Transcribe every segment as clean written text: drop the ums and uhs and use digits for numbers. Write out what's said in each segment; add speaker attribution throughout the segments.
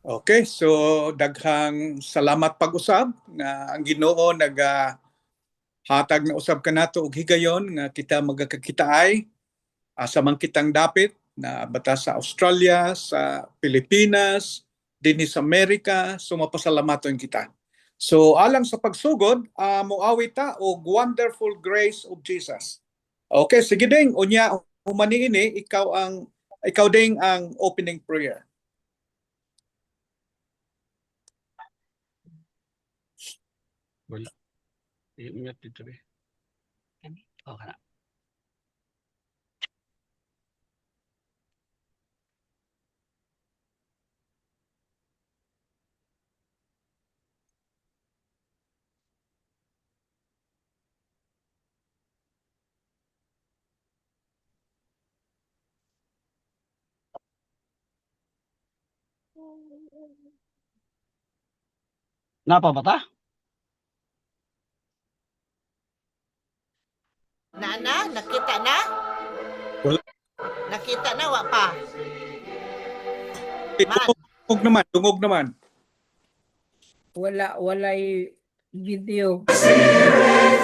Speaker 1: Okay, so daghang salamat pag-usab nga ang Ginoo hatag na usab kanato og higayon nga kita magakakitaay asa man kitang dapit na bata sa Australia, sa Pilipinas, dinhi sa Amerika, so mapasalamaton kita. So alang sa pagsugod, moawi ta og Wonderful Grace of Jesus. Okay, sige ding unya humani ini ikaw ding ang opening prayer.
Speaker 2: Wala. Ingat dito be. Okay na. Napa ba ta?
Speaker 3: Nakita na?
Speaker 1: Wala.
Speaker 3: Nakita na, wa pa.
Speaker 1: Dungog naman.
Speaker 4: Walay video.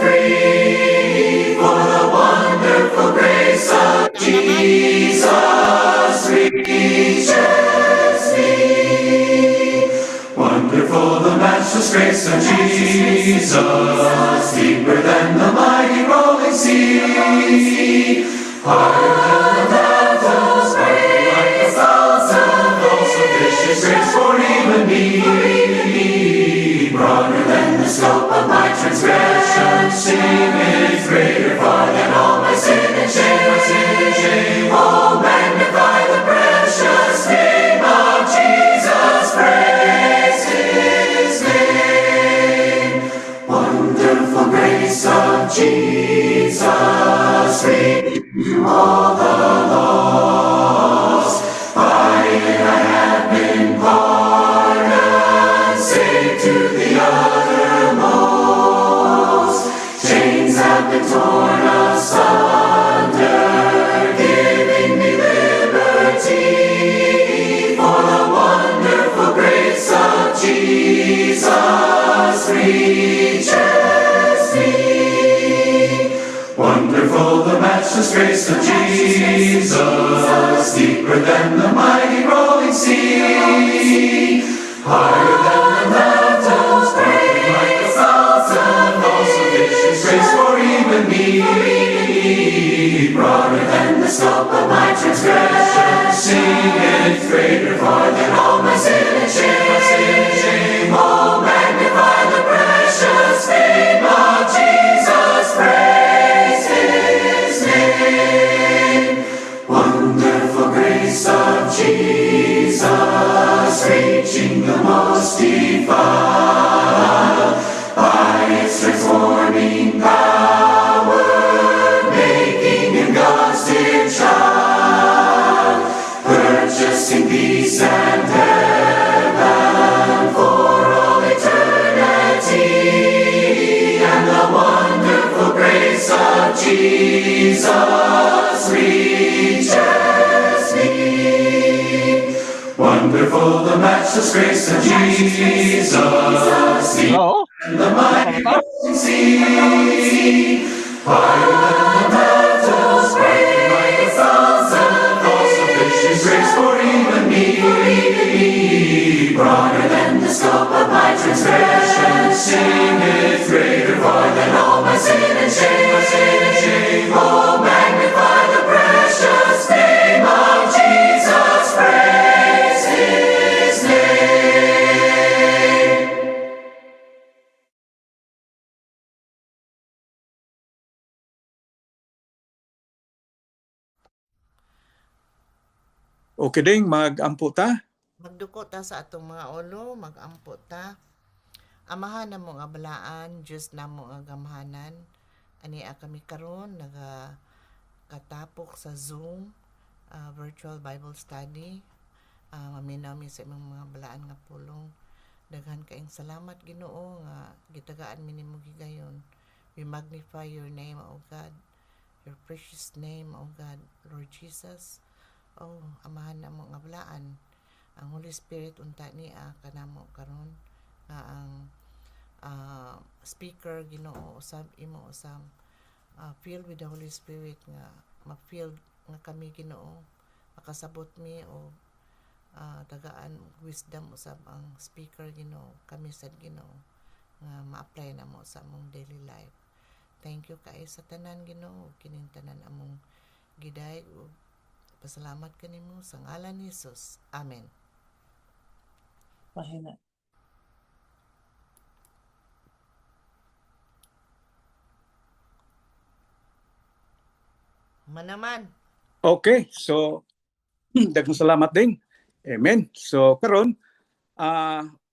Speaker 5: Free for the wonderful grace of Jesus reaches me. Wonderful the matchless grace of Jesus, deeper than the mighty rolling sea. Higher than the mountains, brighter like a thousand, all sufficient grace for even me. Broader than the scope of my transgression, sin is greater far than all my sin and shame. Oh, magnify the precious name of Jesus, praise His name. Wonderful grace of Jesus, redeem all the lost. By it I have been pardoned, saved to the uttermost. Chains have been torn asunder, giving me liberty. For the wonderful grace of Jesus reaches me. Wonderful the matchless grace of Jesus, deeper than the mighty rolling sea. Higher than the mountains, brighter like a thousand, all sufficient grace for even me. Broader than the scope of my transgression, sin is greater far than all my sin and shame. Oh, magnify the precious name of Jesus, praise His name. Wonderful grace of Jesus, reaching the most defiled, by its transforming power, making him God's dear child, purchasing peace and heaven for all eternity. And the wonderful grace of Jesus reaches me. Wonderful the matchless grace of Jesus,
Speaker 2: Hello?
Speaker 5: and the mighty rolling sea. Higher than the mountains, brighter like a thousand, all sufficient grace for even me. Broader than the scope of my transgression, sin is greater far than all my sin and shame. Oh, magnify the precious name of Jesus, praise His name.
Speaker 1: Okay ding mag-ampo ta.
Speaker 3: Magduko ta sa atong mga ulo, mag-ampo ta. Amahan na mo nga balaan, Diyos na mo nga gamhanan. Ania kami karon katapok sa Zoom virtual Bible study. Maminami sa imong mga balaan nga pulong. Daghan kaayong salamat Ginoo nga gitagaan mi nimo gigayon. We magnify your name, O God. Your precious name, O God, Lord Jesus. Oh, amahan na mo nga balaan. Ang Holy Spirit unta niya kanamo karon nga ang speaker Ginoo usab imo usab filled with the Holy Spirit nga mag-feel nga kami Ginoo makasabot mi o tagaan wisdom usab ang speaker Ginoo kami sad Ginoo nga ma-apply na mo sa among daily life. Thank you kay sa tanan Ginoo kining tanan among giday ug pasalamat kanimo sa ngalan ni Jesus. Amen.
Speaker 6: Mahina.
Speaker 3: Manaman.
Speaker 1: Okay, so daghang salamat din. Amen. So karon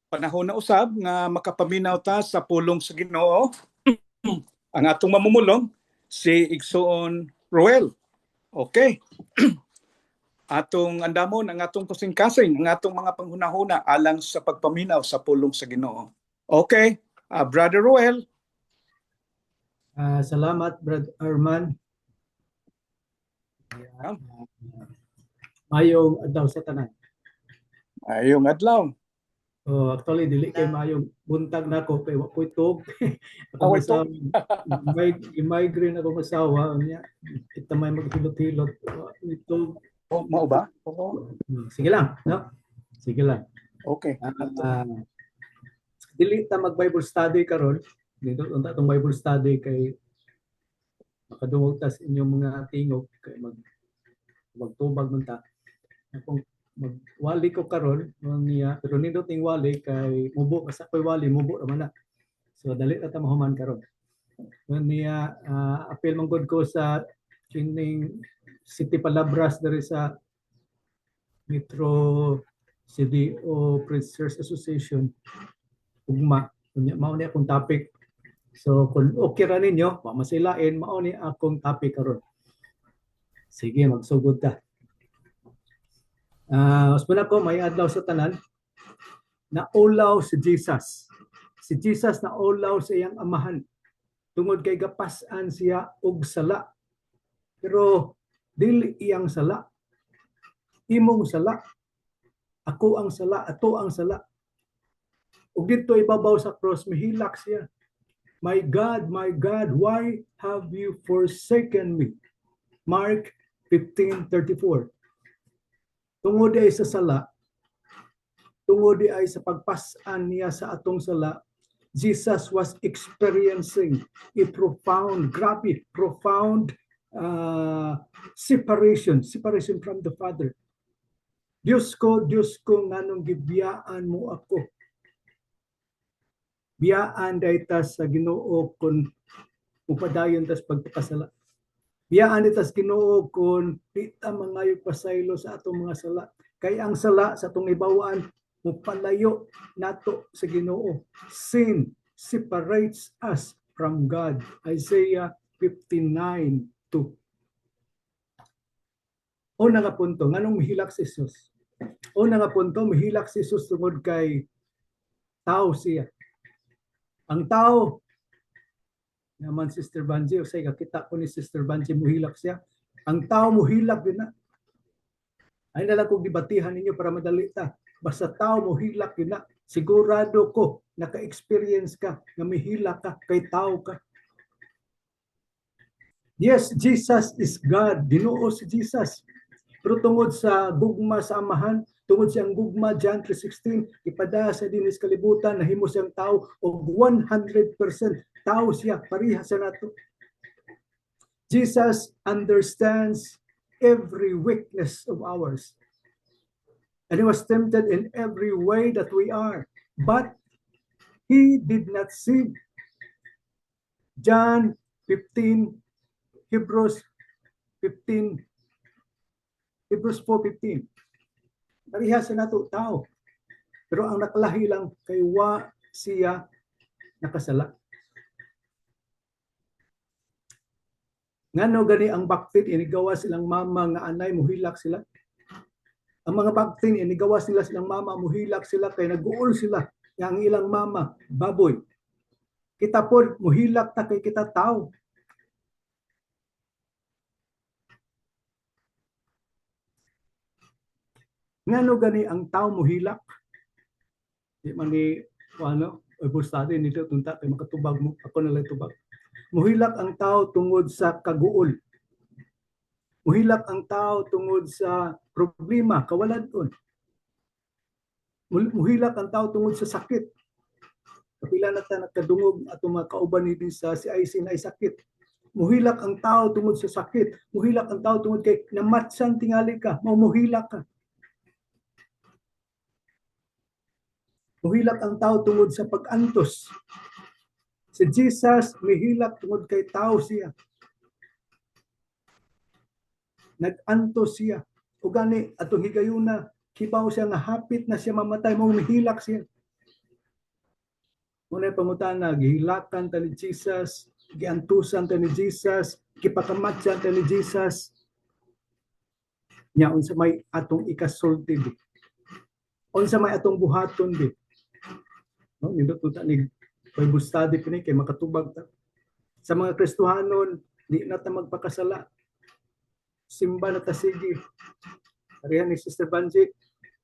Speaker 1: panahon na usab nga makapaminaw ta sa pulong sa Ginoo. Ang atong mamumulong si Igsoon Roel. Okay. Atong andamon ang atong kasing-kasing, ang atong mga panghunahuna alang sa pagpaminaw sa pulong sa Ginoo. Okay, Brother Roel.
Speaker 7: Salamat, Brad Arman.
Speaker 1: Yeah.
Speaker 7: Mayong adlaw sa tanan.
Speaker 1: Ayong adlaw.
Speaker 7: Actually, dili kay mayong buntag na ko kay wa ko'y tug.
Speaker 1: Away
Speaker 7: Ako migraine ako masawa niya. Kita may maghilot-hilot. Ito.
Speaker 1: Oh, mao ba? Oo.
Speaker 7: Sige lang, no? Sige lang.
Speaker 1: Okay.
Speaker 7: Dili ta mag-Bible study karon. Dito unta tong Bible study kay makadungog ta sa inyong mga tingog kay magtubag man ta. Kung magwali ko karon niya pero nindot ning wali kay mubo basta koy wali mubo ra man na. So dali ta mahuman karon. Niya appeal man gud ko sa kining City Palabras dari sa Metro CDO Preachers Association ugma mao ni akong topic. So kung okay ra ninyo masilain mao ni akong topic karon. Sige magsugod ta. Usman ako may adlaw sa tanan na ulaw si Jesus. Si Jesus na ulaw sa iyang amahan tungod kay gapas-an siya og sala. Pero dili iyang sala. Imong sala. Ako ang sala, ato ang sala. Ug dito ibabaw sa cross mihilak siya. My God, why have you forsaken me? Mark 15:34. Tungod ay sa sala, tungod ay sa pagpasan niya sa atong sala, Jesus was experiencing a profound separation from the Father. Diyos ko, nganong gibiyaan mo ako. Biyaan day ta sa Ginoo kun upadayon tas pagpakasala. Biyaan day tas Ginoo kun di ta mangayo pasaylo sa atong mga sala. Kay ang sala sa atong ibawaan mupalayo nato sa Ginoo. Sin separates us from God. Isaiah 59:2. Una nga punto, nganong mahilak si Jesus? Una nga punto, mahilak si Jesus tungod kay tao siya. Ang tao, naman Sister Banji, o say kakita ko ni Sister Banji, muhilak siya. Ang tao muhilak din na. Ay nalang kong dibatihan ninyo para madali ta. Basta tao muhilak din na. Sigurado ko, naka-experience ka, na mahilak ka, kay tao ka. Yes, Jesus is God. Ginoo si Jesus. Pero tungod sa gugma sa amahan, tungod siyang gugma, John 3:16, ipada sa dinis kalibutan, nahimo siyang tao, o 100% tao siya, pariha sa nato. Jesus understands every weakness of ours. And he was tempted in every way that we are. But he did not sin. John 15, Hebrews 4:15. Pariha sa nato tao. Pero ang nakalahi lang kay wa siya nakasala. Ngano gani ang baktit inigawa silang mama nga anay muhilak sila. Ang mga baktin inigawa sila silang mama muhilak sila kay naguol sila yang ilang mama baboy. Kita po muhilak ta kay kita tao. Ngano gani ang tao muhilak? Di man ni ano, Bible study nito tunta kay makatubag mo, ako na lang tubag. Muhilak ang tao tungod sa kaguol. Muhilak ang tao tungod sa problema, kawalan-on. Muhilak ang tao tungod sa sakit. Kapila na ta nakadungog ato mga kauban ni sa si IC na sakit. Muhilak ang tao tungod sa sakit. Muhilak ang tao tungod kay namatsan tingali ka, muhilak ka. Muhilak ang tao tungod sa pag-antos. Si Jesus mihilak tungod kay tao siya. Nag-antos siya. O gani atong higayuna, kibaw siya nga hapit na siya mamatay, mihilak siya. Muna pangutana, gihilakan ta ni Jesus, giantusan ta ni Jesus, gipakamatsan ta ni Jesus. Nya unsa may atong ikasulti di. Unsa may atong buhaton di. No, nindot ta ni Bible study kini kay makatubag ta. Sa mga Kristohanon, di na ta magpakasala. Simba na ta sige. Arihan ni Sister Banji,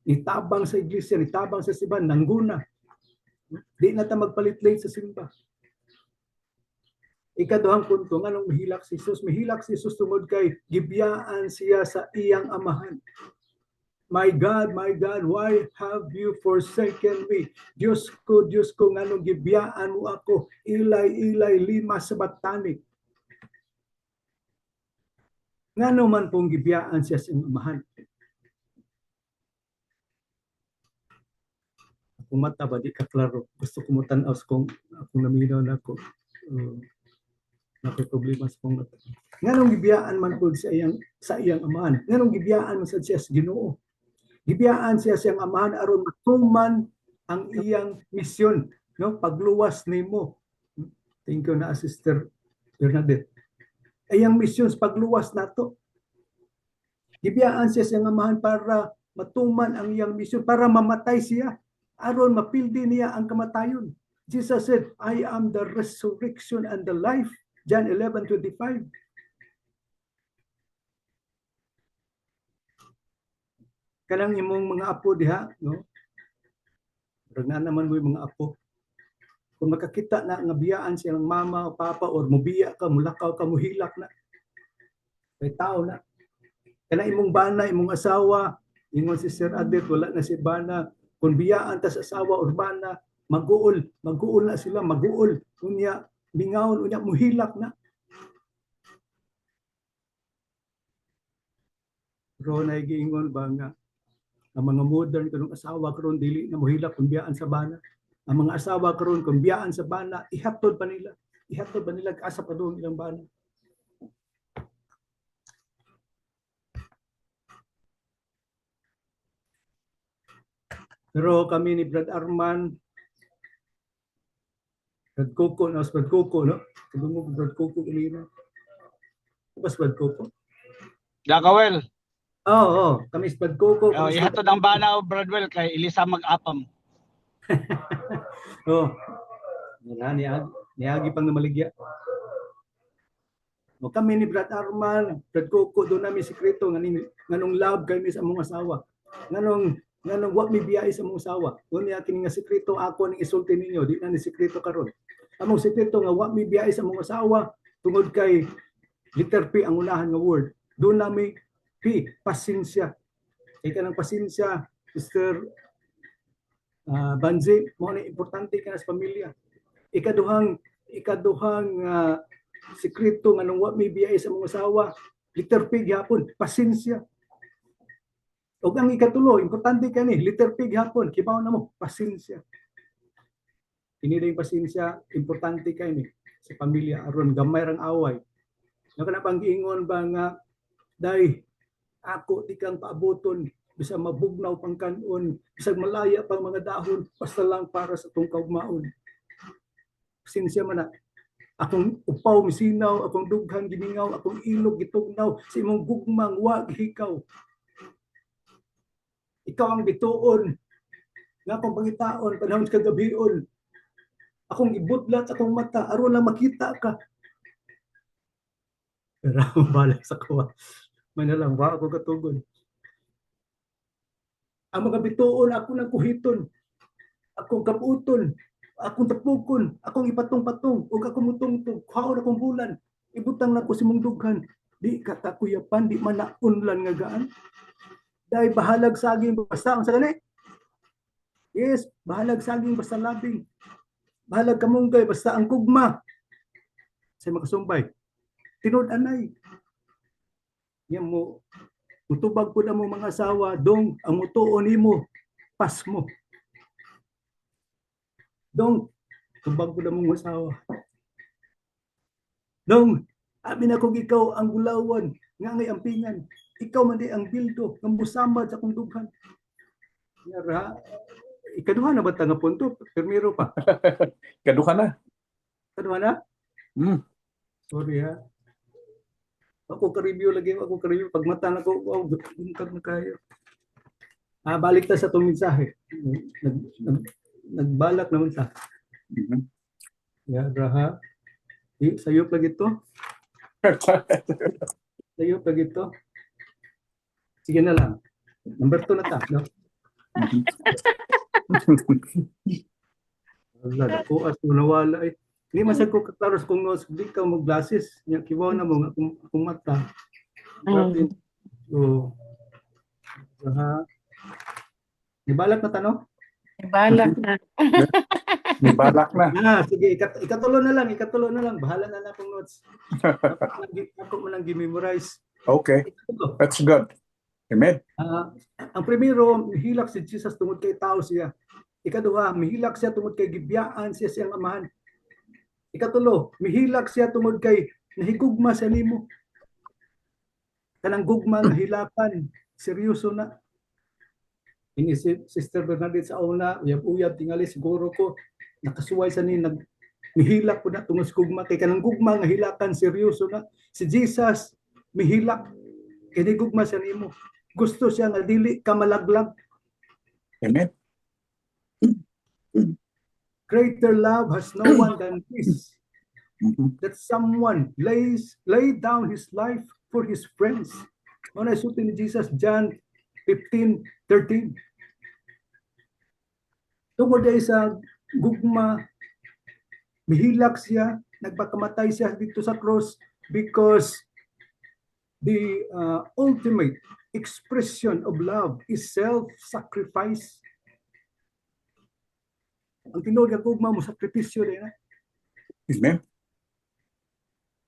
Speaker 7: nitabang sa iglesia, nitabang sa simbahan, nangguna. Di na ta magpalit-late sa simba. Ikaduhang punto, nganong mihilak si Jesus? Mihilak si Jesus tungod kay gibiyaan siya sa iyang amahan. My God, why have you forsaken me? Diyos ko, nganong gibiyaan mo ako? Ilay, lima sa batani. Ngano man pong gibiyaan siya sa iyang amahan? Kung mata ba, di ka klaro. Gusto ko mo tanaw kung akong naminaw na ako. Problema sa kong mata. Nganong gibiyaan man po sa iyang amahan? Nganong gibiyaan man sa siya sa Ginoo? Gibiyaan siya sa iyang amahan aron matuman ang iyang misyon, no? Pagluwas nimo. Thank you na Sister Bernadette. Iyang misyon sa pagluwas nato. Gibiyaan siya sa iyang amahan para matuman ang iyang misyon, para mamatay siya aron mapildi niya ang kamatayon. Jesus said, I am the resurrection and the life. John 11:25. Kanang imong mga apo diha, no? Ragnan naman mo yung mga apo. Kung makakita na nga biyaan silang mama o papa or mubiya ka, mulakaw ka, muhilak na. Kay tao na. Kanang imong bana, imong asawa, ingon si Sir Adet, wala na si bana. Kung biyaan ta sa asawa or bana, maguol na sila, maguol. Unya, bingawon, unya, muhilak na. Pero naigiingon ba nga, ang mga modern kanong asawa karon dili na mohilak kung biyaan sa bana. Ang mga asawa karon kung biyaan sa bana, ihatod pa nila asa pa doon ilang bana. Pero kami ni Brad Arman, Brad Coco, no? Kung mo Brad Coco kanina. Pas Brad Coco.
Speaker 2: Dakawel.
Speaker 7: Oo, kami sa Brad Coco.
Speaker 2: Ihatod ang bana o Bradwell kay Elisa mag-apam.
Speaker 7: Oh. Niagi pang namaligya. O kami ni Brad Arman, Brad Coco, doon namin sikreto nganong love kami sa among asawa. Nganong what may biyay sa among asawa. Doon niya kini nga sikreto ako ning isulti ninyo, di na ni sikreto karon. Among sikreto nga what may biyay sa among asawa tungod kay letter P ang unahan nga word. Doon namin P, pasensya. Kay kanang pasensya, Sister Banzi, mo na importante ka na sa pamilya. Ikaduhang sikreto nga nung what may biyay sa mga asawa, letter P gihapon, pasensya. O ang ikatulo, importante ka ni, letter P gihapon, kibaw na mo, pasensya. Ini rin pasensya, importante ka ni sa pamilya, aron gamay rang away. Nga pang giingon ba nga, day, ako di kang paaboton, bisag mabugnaw pang kanon, bisag malaya pang mga dahon, basta lang para sa tong kaugmaon. Pasensya man na. Akong upaw misinaw, akong dughan gimingaw, akong ilog gitugnaw, sa imong gugmang wag hikaw. Ikaw ang bituon, nga akong pangitaon, panahon sa kagabion. Akong ibutlat akong mata, aron lang makita ka. Pero balik sa kuwa. May nalang ba ako katugon. Ang mga bituon ako nang kuhiton, akong kabuton, akong tapukon, akong ipatong-patong, ug akong mutungtong, kuhaon akong bulan, ibutang nako si mong dughan. Di katakuyapan, di man naunlan nga gaan. Dahil bahalag saging basta ang sagali. Yes, bahalag saging basta labing. Bahalag kamunggay basta ang kugma. Sa makasumbay. Tinod anay. Yan mo, mutubag po na mo mga asawa, dong, ang mutuon nimo, pas mo. Dong, tubag po na mong asawa. Dong, amin akong ikaw ang gulawan, nga ngay ampingan. Ikaw man di ang bildo, ang musamad sa akong dughan. Yara, ikaduha na ba nga punto? Primero pa.
Speaker 1: Kaduha na.
Speaker 7: Ikaduha na? Sorry ha. Ako ka-review lagi, ako ka-review. Pag mata na ko, wow, buntag na kayo. Balik ta sa itong mensahe. Nagbalak naman sa. Yara ha. Sayop lagi ito. Sayop lagi ito. Sige na lang. Number 2 na ta. No? Wala, ako at nawala eh. Hindi masag ko kataros kung notes, di ka mo glasses. Kibaw na mo, akong mata. Grabe. So, ibalak na tanong?
Speaker 4: Ibalak na.
Speaker 1: May balak na.
Speaker 7: Sige, ikatulo na lang. Bahala na lang akong notes. Ako mo lang gi-memorize.
Speaker 1: Okay, that's good. Amen.
Speaker 7: Ang primero, mihilak si Jesus tungod kay tao siya. Ikaduha, mihilak siya tungod kay gibiyaan siya siyang amahan. Ikatulo, mihilak siya tungod kay nahigugma sa nimo. Kanang gugma nga hilakan, seryoso na. Ini si Sister Bernadette sa una, uyab-uyab tingali siguro ko nakasuway sa ni mihilak po na tungod sa gugma kay kanang gugma nga hilakan, seryoso na. Si Jesus mihilak kay gugma sa nimo. Gusto siya nga dili ka malaglag.
Speaker 1: Amen.
Speaker 7: Greater love has no one than this, that someone lay down his life for his friends. Ano isuti ni Jesus, John 15:13. Tungod ay sa gugma, mihilak siya, nagpakamatay siya dito sa cross because the ultimate expression of love is self-sacrifice. Ang tinuod nga gugma mo sakripisyo din na.
Speaker 1: Amen.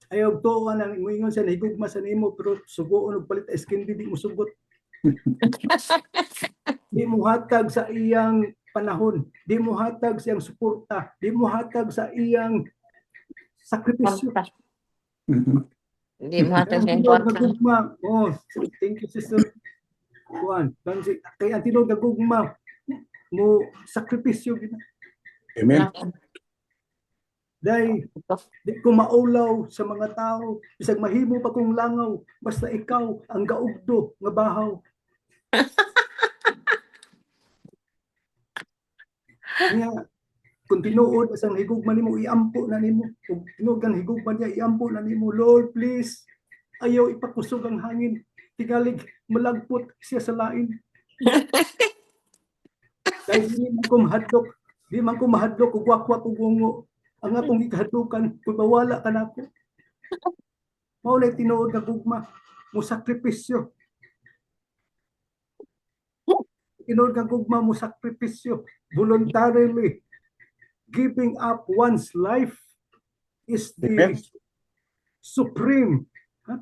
Speaker 7: Ayaw tuwa nang moingon siya nahigugma sa nimo pero sugoon og palit skin di mo sugot. Di mo hatag sa iyang panahon, di mo hatag sa iyang suporta, di mo hatag sa iyang sakripisyo.
Speaker 4: Hindi mo hatag ng
Speaker 7: Ang
Speaker 4: kwarta.
Speaker 7: gugma. Oh, thank you Sister Juan. Kaya ang tinuod nga gugma mo sakripisyo gina.
Speaker 1: Amen.
Speaker 7: Dahil di ko maulaw sa mga tao, bisag mahimo pa kong langaw, basta ikaw ang gaugdo nga bahaw. Kaya kung tinuod asang higugman nimo iampo na nimo, kung tinuod kang higugman niya iampo na nimo, Lord please, ayaw ipakusog ang hangin, tigalig malagpot siya sa lain. Dahil di man ko mahadlok ug wakwak ug gungo. Ang akong gikahadukan kung mawala ka nako. Mao lay tinuod nga gugma, mo sakripisyo. Tinuod nga gugma mo sakripisyo, voluntarily giving up one's life is the supreme,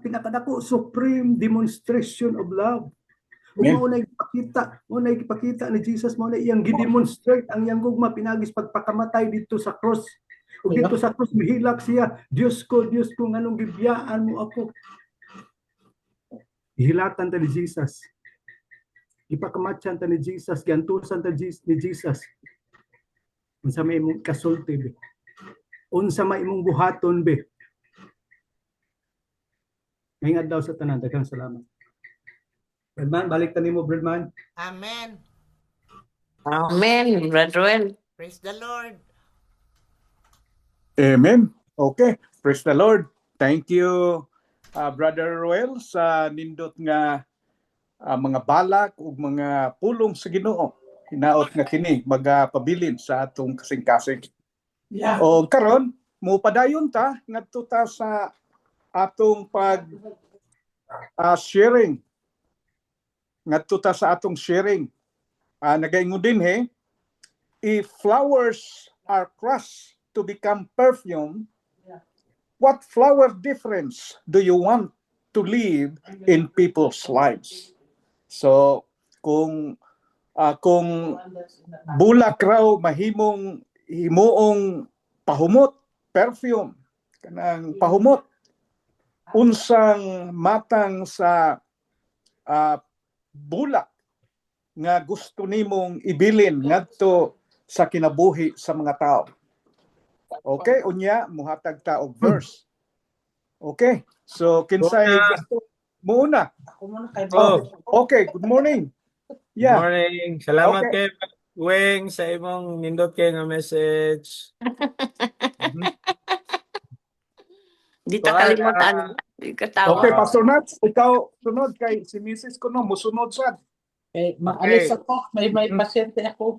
Speaker 7: pinakadako supreme demonstration of love. Mao na ipakita ni Jesus, mao na iyang gidemonstrate ang iyang gugma pinagis pagpakamatay dito sa cross. Ug dito sa cross mihilak siya, Diyos ko nganong gibiyaan mo ako. Ihilatan ta ni Jesus. Ipakamatyan ta ni Jesus, giantusan ta ni Jesus. Unsa may imong kasulti be? Unsa may imong buhaton be? Ingad daw sa tanan, daghang salamat. Bredman, balik ta nimo Bredman.
Speaker 3: Amen.
Speaker 4: Amen, Brother Well.
Speaker 3: Praise the Lord.
Speaker 1: Amen. Okay. Praise the Lord. Thank you, Brother Roel, sa nindot nga mga balak ug mga pulong sa Ginoo hinaot nga kini magapabilin sa atong kasing-kasing. O karon mo padayon ta ngadto ta sa atong pag sharing. Ngadto ta sa atong sharing. Nagaingon din if flowers are crushed to become perfume, what flower difference do you want to leave in people's lives? So kung bulak raw mahimong himuong pahumot, perfume, kanang pahumot, unsang matang sa bulak nga gusto nimong ibilin ngadto sa kinabuhi sa mga tao. Okay, unya muhatag ta og verse. Okay, so kinsay gusto muna? Okay, good morning.
Speaker 6: Good
Speaker 1: Yeah.
Speaker 6: morning. Salamat
Speaker 1: Okay.
Speaker 6: kay Weng sa imong nindot kay nga message.
Speaker 4: Di ta kalimutan. Di ka tawa.
Speaker 1: Okay, Pastor Nats, ikaw sunod kay si Mrs. ko no, musunod sad.
Speaker 6: maalis
Speaker 4: ako. May pasyente ako.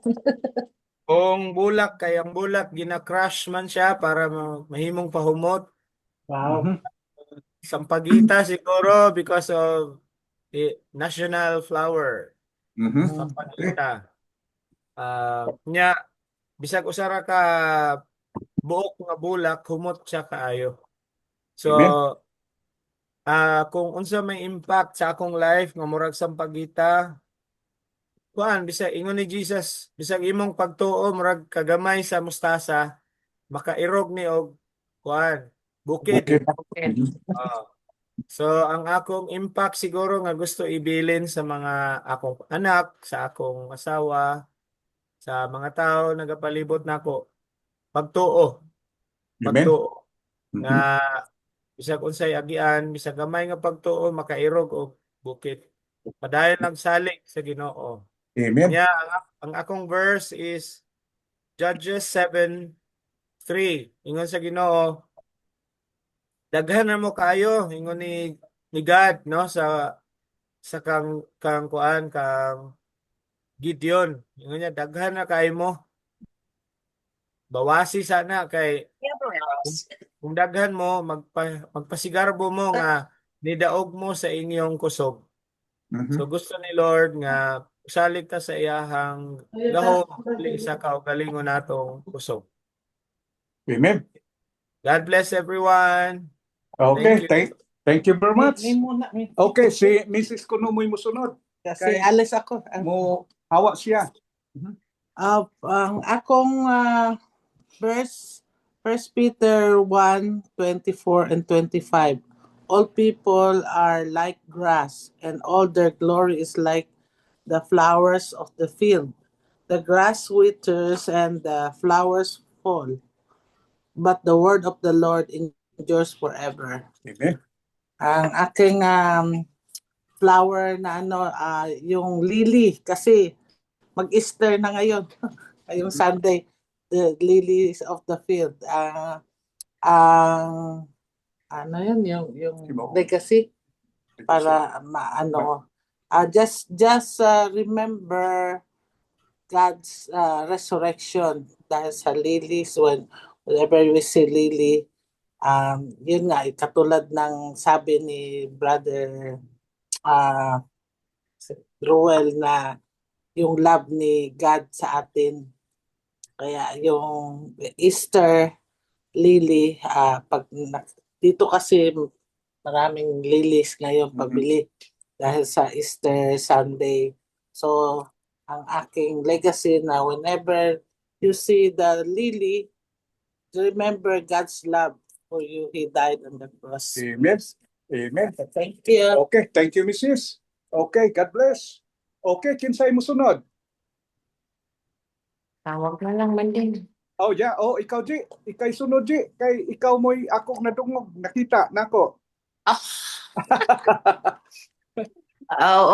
Speaker 6: Kung bulak kay ang bulak gina-crush man siya para mahimong pahumot.
Speaker 1: Mhm.
Speaker 6: Sampagita siguro because of the national flower.
Speaker 1: Mhm.
Speaker 6: Sampagita. Nya bisag usara ka buok nga bulak humot siya kaayo. So kung unsa may impact sa akong life nga murag sampagita, kuan bisag ingon ni Jesus, bisag imong pagtuo murag kagamay sa mustasa, makairog ni og kuan bukid.
Speaker 1: Okay.
Speaker 6: So ang akong impact siguro nga gusto ibilin sa mga akong anak, sa akong asawa, sa mga tao nagapalibot nako, pagtuo.
Speaker 1: Amen.
Speaker 6: Pagtuo
Speaker 1: Mhm.
Speaker 6: nga bisag unsay agian, bisag gamay nga pagtuo makairog og bukid. Padayon nagsalig sa Ginoo.
Speaker 1: Amen.
Speaker 6: Nya ang akong verse is Judges 7:3. Ingon sa Ginoo, daghan na mo kayo, ingon ni God no sa kang kuan kang Gideon. Ingon niya daghan na kayo mo. Bawasi sana kay kung daghan mo magpasigarbo mo nga nidaog mo sa inyong kusog.
Speaker 1: Mhm.
Speaker 6: So gusto ni Lord nga salig ta sa iyahang gahom sa kaugalingon natong kusog.
Speaker 1: Amen.
Speaker 6: God bless everyone.
Speaker 1: Okay,
Speaker 6: Thank you.
Speaker 1: thank you very much.
Speaker 4: muna.
Speaker 1: Okay, si Mrs. Kuno mo'y musunod.
Speaker 4: Kasi
Speaker 1: Kay-
Speaker 4: alis ako.
Speaker 1: Mo hawa siya.
Speaker 4: Ang akong verse, 1 Peter 1:24 and 25. All people are like grass, and all their glory is like the flowers of the field. The grass withers and the flowers fall, but the word of the Lord endures forever.
Speaker 1: Amen.
Speaker 4: Ang aking flower na yung lily, kasi mag-Easter na ngayon. Yung Sunday, the lilies of the field. Ang yung
Speaker 1: Timo.
Speaker 4: legacy para just remember God's resurrection dahil sa lilies. Whenever we see lily, yun nga, katulad ng sabi ni Brother Ruel na yung love ni God sa atin. Kaya yung Easter lily, dito kasi maraming lilies ngayon pabili dahil sa Easter Sunday. So, ang aking legacy na whenever you see the lily, remember God's love for you. He died on the cross.
Speaker 1: Amen. Amen.
Speaker 4: Thank you.
Speaker 1: Okay, thank you, Mrs. Okay, God bless. Okay, kinsay musunod?
Speaker 4: Tawag na lang man din.
Speaker 1: Oh, yeah. Oh, ikaw, G. Ikay sunod, G. Kay ikaw mo'y akong nadungog. Nakita, nako.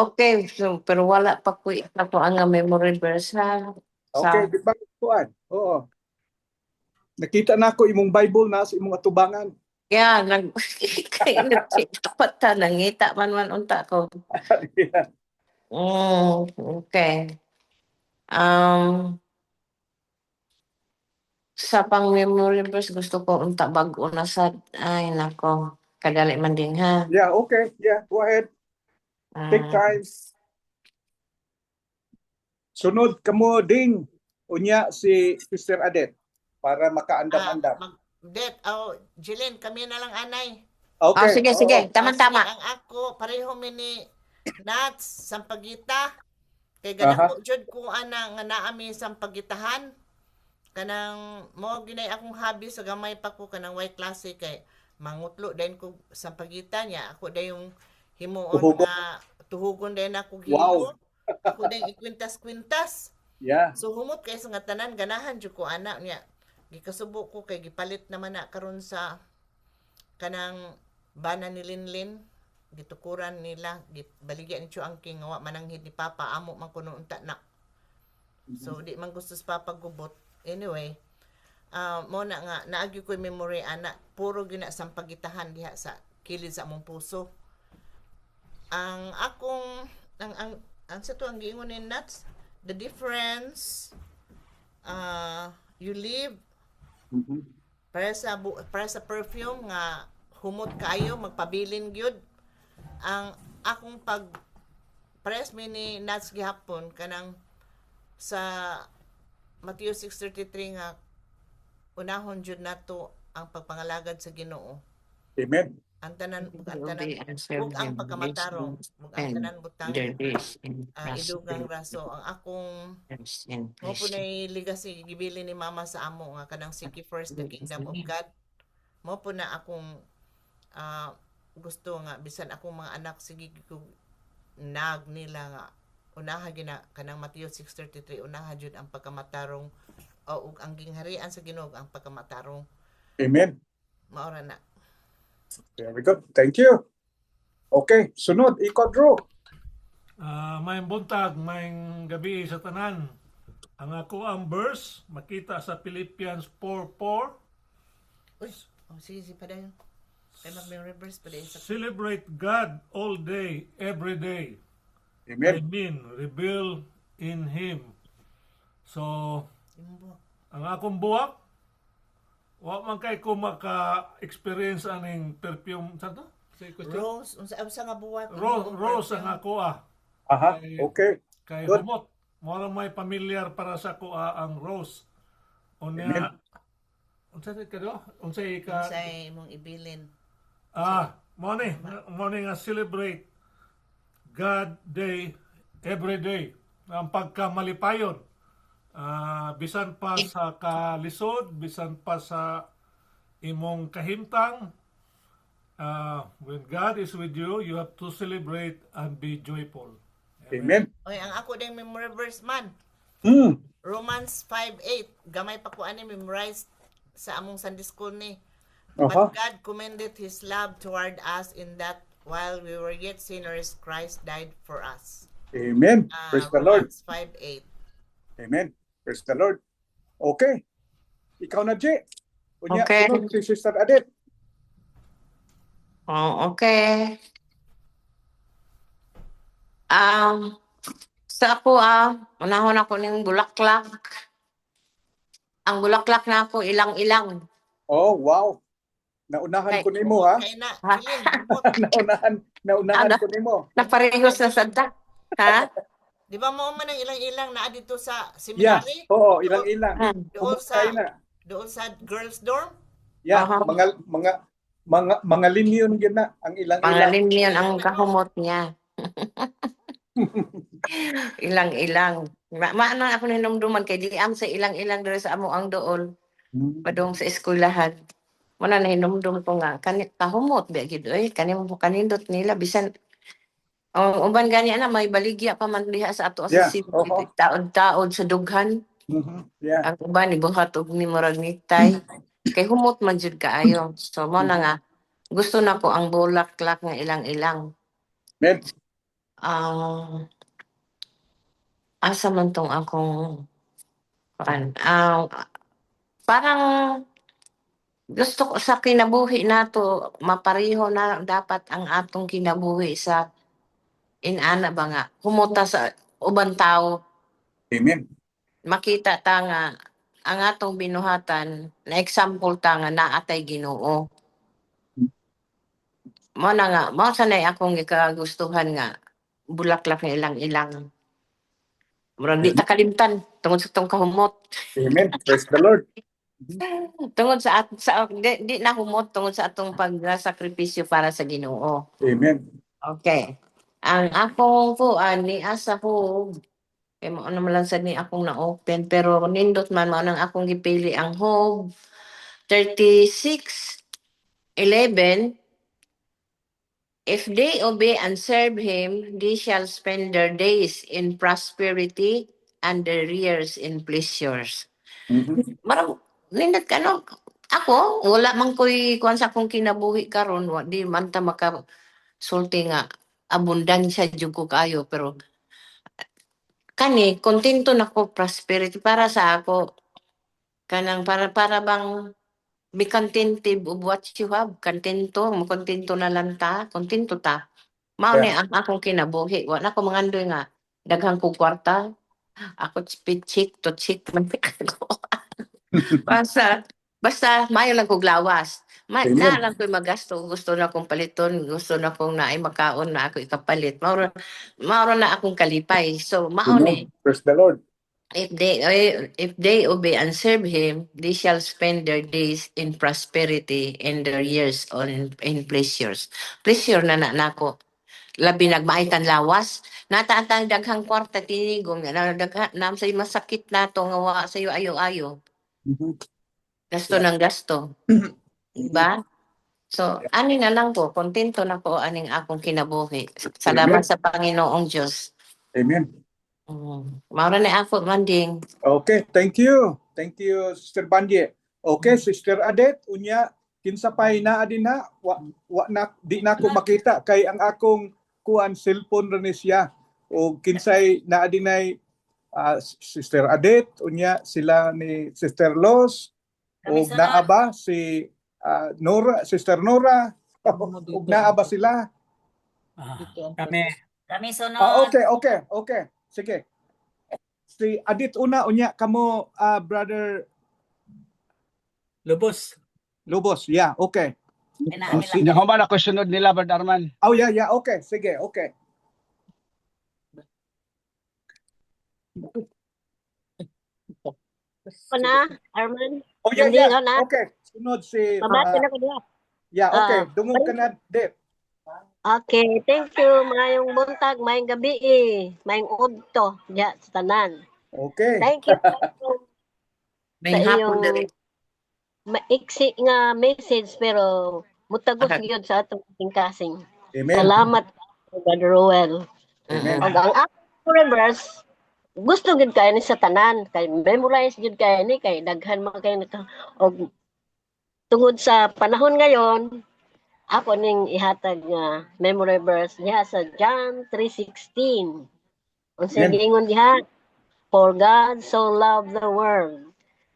Speaker 8: Okay. So, pero wala pa ko ito ang memory verse ha.
Speaker 1: Okay, di ba? Kuan? Oo. Nakita na ako imong Bible na sa imong atubangan.
Speaker 8: Kaya, tapat ta, nangita man unta ko.
Speaker 1: Yeah.
Speaker 8: Okay. Sa pang memory verse gusto ko unta bag-o na sad. Ay nako, kadali man din ha.
Speaker 1: Yeah, okay. Yeah, go ahead. Take
Speaker 8: Ah,
Speaker 1: time. Sunod kamo ding unya si Sister Adet para makaandam-andam.
Speaker 3: Jillian, kami na lang anay.
Speaker 1: Okay.
Speaker 8: sige,
Speaker 1: oo.
Speaker 8: sige.
Speaker 3: Sige,
Speaker 8: Tama-tama.
Speaker 3: ang ako, pareho mini Nats, Sampagita. Kay
Speaker 1: Aha.
Speaker 3: ganako jud ko ana nga naami Sampagitahan. Kanang mo ginay akong hobby sa gamay pa ko kanang Y klase kay mangutlo din ko Sampagita niya. Ako dayong himuon
Speaker 1: Tuhugon.
Speaker 3: nga tuhugon din ako
Speaker 1: Wow.
Speaker 3: hilo. Ako din ikwintas-kwintas.
Speaker 1: Yeah.
Speaker 3: So humot kay sa nga tanan ganahan jud ko ana niya. Gikasubo ko kay gipalit naman na karon sa kanang bana ni Linlin gitukuran nila gibaligyan ni Chuangking nga wa mananghid ni Papa amo man kuno unta na. So di man gusto sa Papa gubot. Anyway, mo na nga naagi ko memory ana puro gina Sampagitahan diha sa kilid sa among puso. Ang akong ang sa to ang giingon ni Nuts, the difference you live
Speaker 1: Mhm.
Speaker 3: para sa perfume nga humot kayo magpabilin gyud ang akong pag press mi ni Nuts gihapon kanang sa Matthew 6:33 nga unahon jud nato ang pagpangalagad sa Ginoo
Speaker 1: Amen.
Speaker 3: ang tanan ug ang
Speaker 8: Will
Speaker 3: tanan
Speaker 8: be answered
Speaker 3: ug ang
Speaker 8: in
Speaker 3: pagkamatarong ug ang
Speaker 8: and
Speaker 3: tanan butang
Speaker 8: there is in
Speaker 3: idugang raso ang akong mo po na legacy gibili ni mama sa amo nga kanang seek ye first the kingdom of God mo po na akong gusto nga bisan akong mga anak sige ko nag nila nga unaha gina kanang Matthew 6:33 unaha jud ang pagkamatarong ug ang gingharian sa Ginoo ang pagkamatarong
Speaker 1: Amen.
Speaker 3: maora na.
Speaker 1: Very good. Thank you. Okay, sunod ikaw Drew.
Speaker 9: May buntag, may gabi sa tanan. Ang ako ang verse makita sa Philippians 4:4.
Speaker 3: Uy, sige pa dayon. Kay mag-reverse pa dayon sa
Speaker 9: Celebrate God all day, every day. I
Speaker 1: Amen.
Speaker 9: mean, reveal in Him. So,
Speaker 3: imong buhok.
Speaker 9: ang akong buwak, wa man kay ko maka-experience aning perfume sa to? Say question.
Speaker 3: Rose, unsa nga buwak?
Speaker 9: Rose ang ako
Speaker 1: Aha, okay.
Speaker 9: Kay
Speaker 1: Good.
Speaker 9: humot. Mora may familiar para sa ko ang rose.
Speaker 1: Amen.
Speaker 9: Unya, unsay ka do? Unsay ka?
Speaker 3: Unsay imong ibilin?
Speaker 9: Morning nga celebrate God Day every day. Ang pagkamalipayon. Bisan pa sa kalisod, bisan pa sa imong kahimtang. When God is with you, you have to celebrate and be joyful.
Speaker 1: Amen.
Speaker 3: Oy, ang ako ding memory verse man.
Speaker 1: Hmm.
Speaker 3: Romans 5:8. Gamay pa ko ani memorize sa among Sunday school ni.
Speaker 1: Aha.
Speaker 3: But God commended His love toward us in that while we were yet sinners, Christ died for us.
Speaker 1: Amen. Praise the Lord.
Speaker 3: Romans 5:8.
Speaker 1: Amen. Praise the Lord. Okay. Ikaw na, Jay. Unya,
Speaker 8: Okay.
Speaker 1: sunod si Sister Adet.
Speaker 8: Okay. Sa ako unahon ako ning bulaklak. Ang bulaklak na ako ilang-ilang.
Speaker 1: Oh, wow. Naunahan ko nimo ha.
Speaker 3: Kay na,
Speaker 8: Ha?
Speaker 3: Jillian, humot.
Speaker 1: Naunahan
Speaker 8: Ano?
Speaker 1: ko nimo.
Speaker 8: Naparehos na sadta. Ha?
Speaker 3: Di ba mo man ang ilang-ilang naa dito sa
Speaker 1: Yeah.
Speaker 3: seminary?
Speaker 1: Oo, ilang-ilang.
Speaker 3: Doon
Speaker 1: Kumustay
Speaker 3: sa
Speaker 1: na.
Speaker 3: doon sa girls dorm?
Speaker 1: Yeah,
Speaker 8: Aha.
Speaker 1: mga linyon gyud na ang ilang-ilang.
Speaker 8: Pangalin niyan ang kahumot niya. Ilang-ilang. Maano ako ninumduman kay di am sa ilang-ilang diri sa amo ang dool. Padung sa eskwelahan. Muna na hinumdum ko nga kanit kahumot ba gid oy kanim mo kanindot nila bisan ang uban gani na may baligya pa man diha sa ato
Speaker 1: Yeah,
Speaker 8: sa city
Speaker 1: oo.
Speaker 8: taod-taod sa dughan.
Speaker 1: Yeah.
Speaker 8: Ang uban ni buhat og ni murag nitay kay humot man jud kaayo. So mo na nga gusto na ko ang bulaklak nga ilang-ilang.
Speaker 1: Amen.
Speaker 8: Asa man tong akong parang gusto ko sa kinabuhi nato mapareho na dapat ang atong kinabuhi sa inana ba nga humuta sa uban tao
Speaker 1: Amen.
Speaker 8: makita ta nga ang atong binuhatan na example ta nga naatay Ginoo. Mo na nga, mo sanay akong gikagustuhan nga bulaklak nga ilang-ilang. Murag di ta kalimtan tungod sa tong kahumot.
Speaker 1: Amen. Praise the Lord.
Speaker 8: Tungod sa di na humot tungod sa atong pagsakripisyo para sa Ginoo.
Speaker 1: Amen.
Speaker 8: Okay. Ang akong kuan ni asa ko kay mo naman lang sad ni akong na-open pero nindot man mao nang akong gipili ang Job 36:11. If they obey and serve him, they shall spend their days in prosperity and their years in pleasures.
Speaker 1: Mhm.
Speaker 8: Marang nindot ka no. Ako, wala man ko'y kuan sa akong kinabuhi karon, wa di man ta maka sulti nga abundansya jud ko kayo pero kani kontento na ko prosperity para sa ako kanang para bang be contented of what you have. Kontento, kontento na lang ta, kontento ta. Mao ni ang akong kinabuhi. Wa na ko mangandoy nga daghang kog kwarta. Ako chick to chick man ko. Basta mayo lang kog lawas.
Speaker 1: Amen.
Speaker 8: Na lang ko'y magasto. Gusto na kong paliton. Gusto na kong naay makaon na ako ikapalit. Mauro na akong kalipay. So, mao ni.
Speaker 1: Amen. Praise the Lord.
Speaker 8: If they obey and serve him, they shall spend their days in prosperity and their years in pleasures. Pleasure na nako. Labi nagmaitan lawas. Nataatang daghang kwarta tinigong na nam say masakit nato nga wa sayo ayo-ayo.
Speaker 1: Mhm.
Speaker 8: Gasto ng gasto. Diba? So, ani na lang po, kontento na po aning akong kinabuhi. Salamat
Speaker 1: Amen.
Speaker 8: sa Panginoong Diyos.
Speaker 1: Amen.
Speaker 8: Maura na ako, Manding.
Speaker 1: Okay, thank you. Thank you, Sister Bandie. Okay, Sister Adet, unya kinsa pay naa din na wa na di na ko makita kay ang akong kuan cellphone ra ni siya. O kinsay naa dinay Sister Adet, unya sila ni Sister Los o naa ba si Nora, Sister Nora o naa ba sila?
Speaker 10: Kami sunod.
Speaker 1: Okay. Sige. Si Adit una unya kamo Brother
Speaker 6: Lubos.
Speaker 1: Yeah, okay.
Speaker 2: Hindi ko ba na sunod nila, Brother Arman?
Speaker 1: Oh, yeah, okay. Sige, okay.
Speaker 10: Na, Arman.
Speaker 1: Oh, yeah.
Speaker 10: Nandito na.
Speaker 1: Okay. Sunod si
Speaker 10: Mabati na ko diya.
Speaker 1: yeah, okay. Dungog ka na, Dit.
Speaker 10: Okay, thank you. Mayong buntag, mayong gabi Mayong udto diya sa tanan.
Speaker 1: Okay.
Speaker 10: Thank you.
Speaker 8: May
Speaker 10: Sa
Speaker 8: hapon
Speaker 10: iyong-
Speaker 8: na rin.
Speaker 10: Maiksi nga message pero mutagos gyud sa atong kasing.
Speaker 1: Amen.
Speaker 10: Salamat Brother Roel.
Speaker 1: Amen.
Speaker 10: Og ang akong reverse gusto gid kay ni sa tanan kay memorize gid kay ni kay daghan man kay og tungod sa panahon ngayon ako ning ihatag nga memory verse diha sa John 3:16. Unsa
Speaker 1: Amen.
Speaker 10: giingon diha? For God so loved the world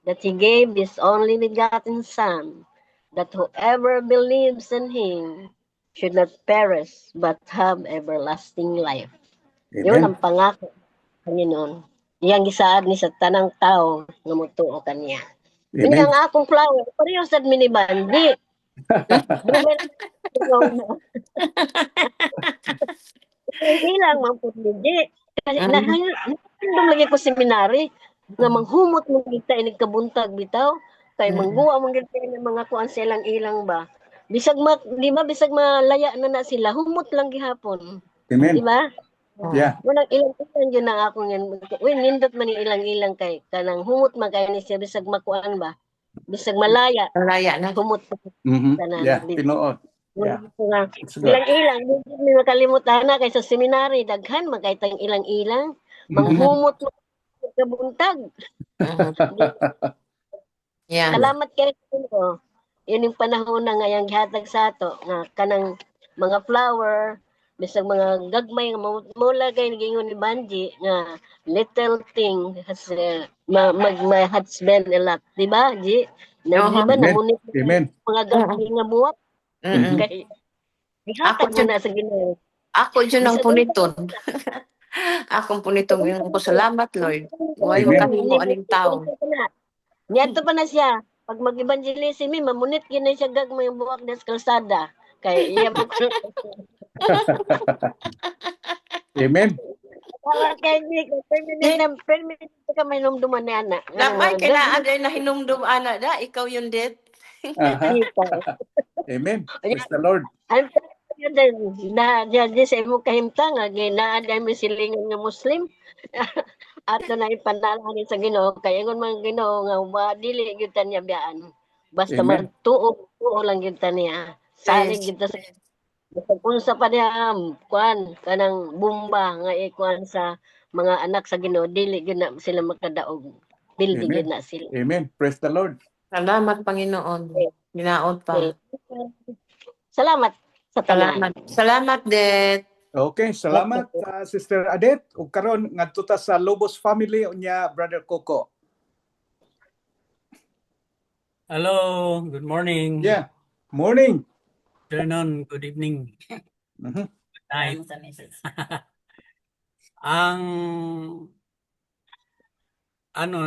Speaker 10: that he gave his only begotten Son, that whoever believes in him should not perish but have everlasting life. Yun ang
Speaker 1: Amen.
Speaker 10: pangako Panginoon. Iyang gisaad ni sa tanang tao nga motuo kaniya. Ini
Speaker 1: Amen.
Speaker 10: ang akong flower, pareho sad mini bandi. Ilang man po hindi. Kasi nahindom lagi ko seminary nga manghumot mo kita inig kabuntag bitaw kay mangguwa man gid ng mga kuan sa ilang-ilang ba. Bisag di ba bisag malaya na sila humot lang gihapon.
Speaker 1: Amen.
Speaker 10: Di ba?
Speaker 1: Yeah.
Speaker 10: Walang ilang yun ang akong yan. Uy, nindot man yung ilang-ilang kay kanang humot man kay ni siya bisag makuan ba. Bisag malaya.
Speaker 8: Malaya na.
Speaker 10: Humot.
Speaker 1: Yeah, tinuod. Yeah. It's good.
Speaker 10: Ilang-ilang, hindi makalimutan na kay sa seminary, daghan magkaitang ilang-ilang, manghumot mo sa buntag.
Speaker 8: Yeah.
Speaker 10: Salamat kayo ko. Yun yung panahon na ngayang gihatag sa ato nga kanang mga flower, bisag mga gagmay nga mula kay gingon ni Banji nga little thing has may husband a lot, di ba? Di ba namunit
Speaker 1: Amen.
Speaker 10: mga gagmay nga buwak? Kay ihatag mo na sa Ginoo.
Speaker 8: Ako dyan ang
Speaker 10: Bisag unsa
Speaker 8: puniton. Akong puniton yung ko salamat Lord. Huwag
Speaker 1: Amen.
Speaker 8: makahimo aning tao.
Speaker 10: Niadto pa na siya. Pag mag-evangelism mi, mamunit gina siya gag may buwak des kalsada. Kay iya po
Speaker 1: Amen.
Speaker 10: Wala kay ni permanent ka may numduman ni ana.
Speaker 8: Lamay kailangan din na hinumdum ana da ikaw yun dit.
Speaker 1: Aha. Amen. Praise the Lord.
Speaker 10: Ang na di sa imo kahimtang nga ginaaday mi silingan nga Muslim. Ato na ipanalangin sa Ginoo kay ingon man Ginoo nga wa dili gyud ta niya biyaan. Basta
Speaker 1: Amen.
Speaker 10: magtuo lang gyud ta niya. Salig gyud ta sa unsa pa niya kuan kanang bomba nga ikuan sa mga anak sa Ginoo dili gyud na sila makadaog. Bildi
Speaker 1: Amen.
Speaker 10: gyud na sila.
Speaker 1: Amen. Praise the Lord.
Speaker 8: Salamat Panginoon. Ginaot pa.
Speaker 10: Salamat sa tanan.
Speaker 8: Salamat. Salamat dit.
Speaker 1: Okay, salamat Sister Adet. Ug karon ngadto ta sa Lobos family unya Brother Coco.
Speaker 11: Hello, good morning.
Speaker 1: Yeah. Morning.
Speaker 11: Good afternoon, good evening.
Speaker 1: Mhm.
Speaker 11: Good night. Ang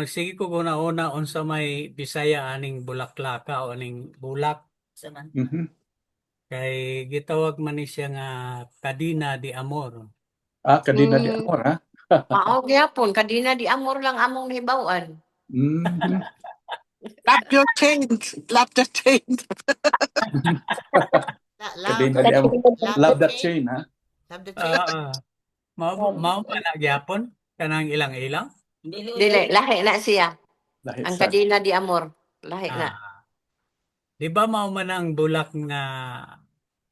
Speaker 11: sige ko una unsa may Bisaya aning bulaklaka o aning bulak
Speaker 1: Mhm.
Speaker 11: kay gitawag man ni siya nga Kadina de Amor.
Speaker 1: Kadina di amor ha.
Speaker 8: Mao gyapon kadina di amor lang among nahibaw-an.
Speaker 1: Mhm.
Speaker 4: Clap your change. Clap the change.
Speaker 1: Kadina di amor. Love that chain ha.
Speaker 3: Love the chain.
Speaker 11: Mao na gyapon kanang ilang-ilang.
Speaker 8: Dili lahi na siya.
Speaker 1: Lahi
Speaker 8: Ang
Speaker 1: sa.
Speaker 8: kadina di amor. Lahi na.
Speaker 11: Di ba mao man ang bulak nga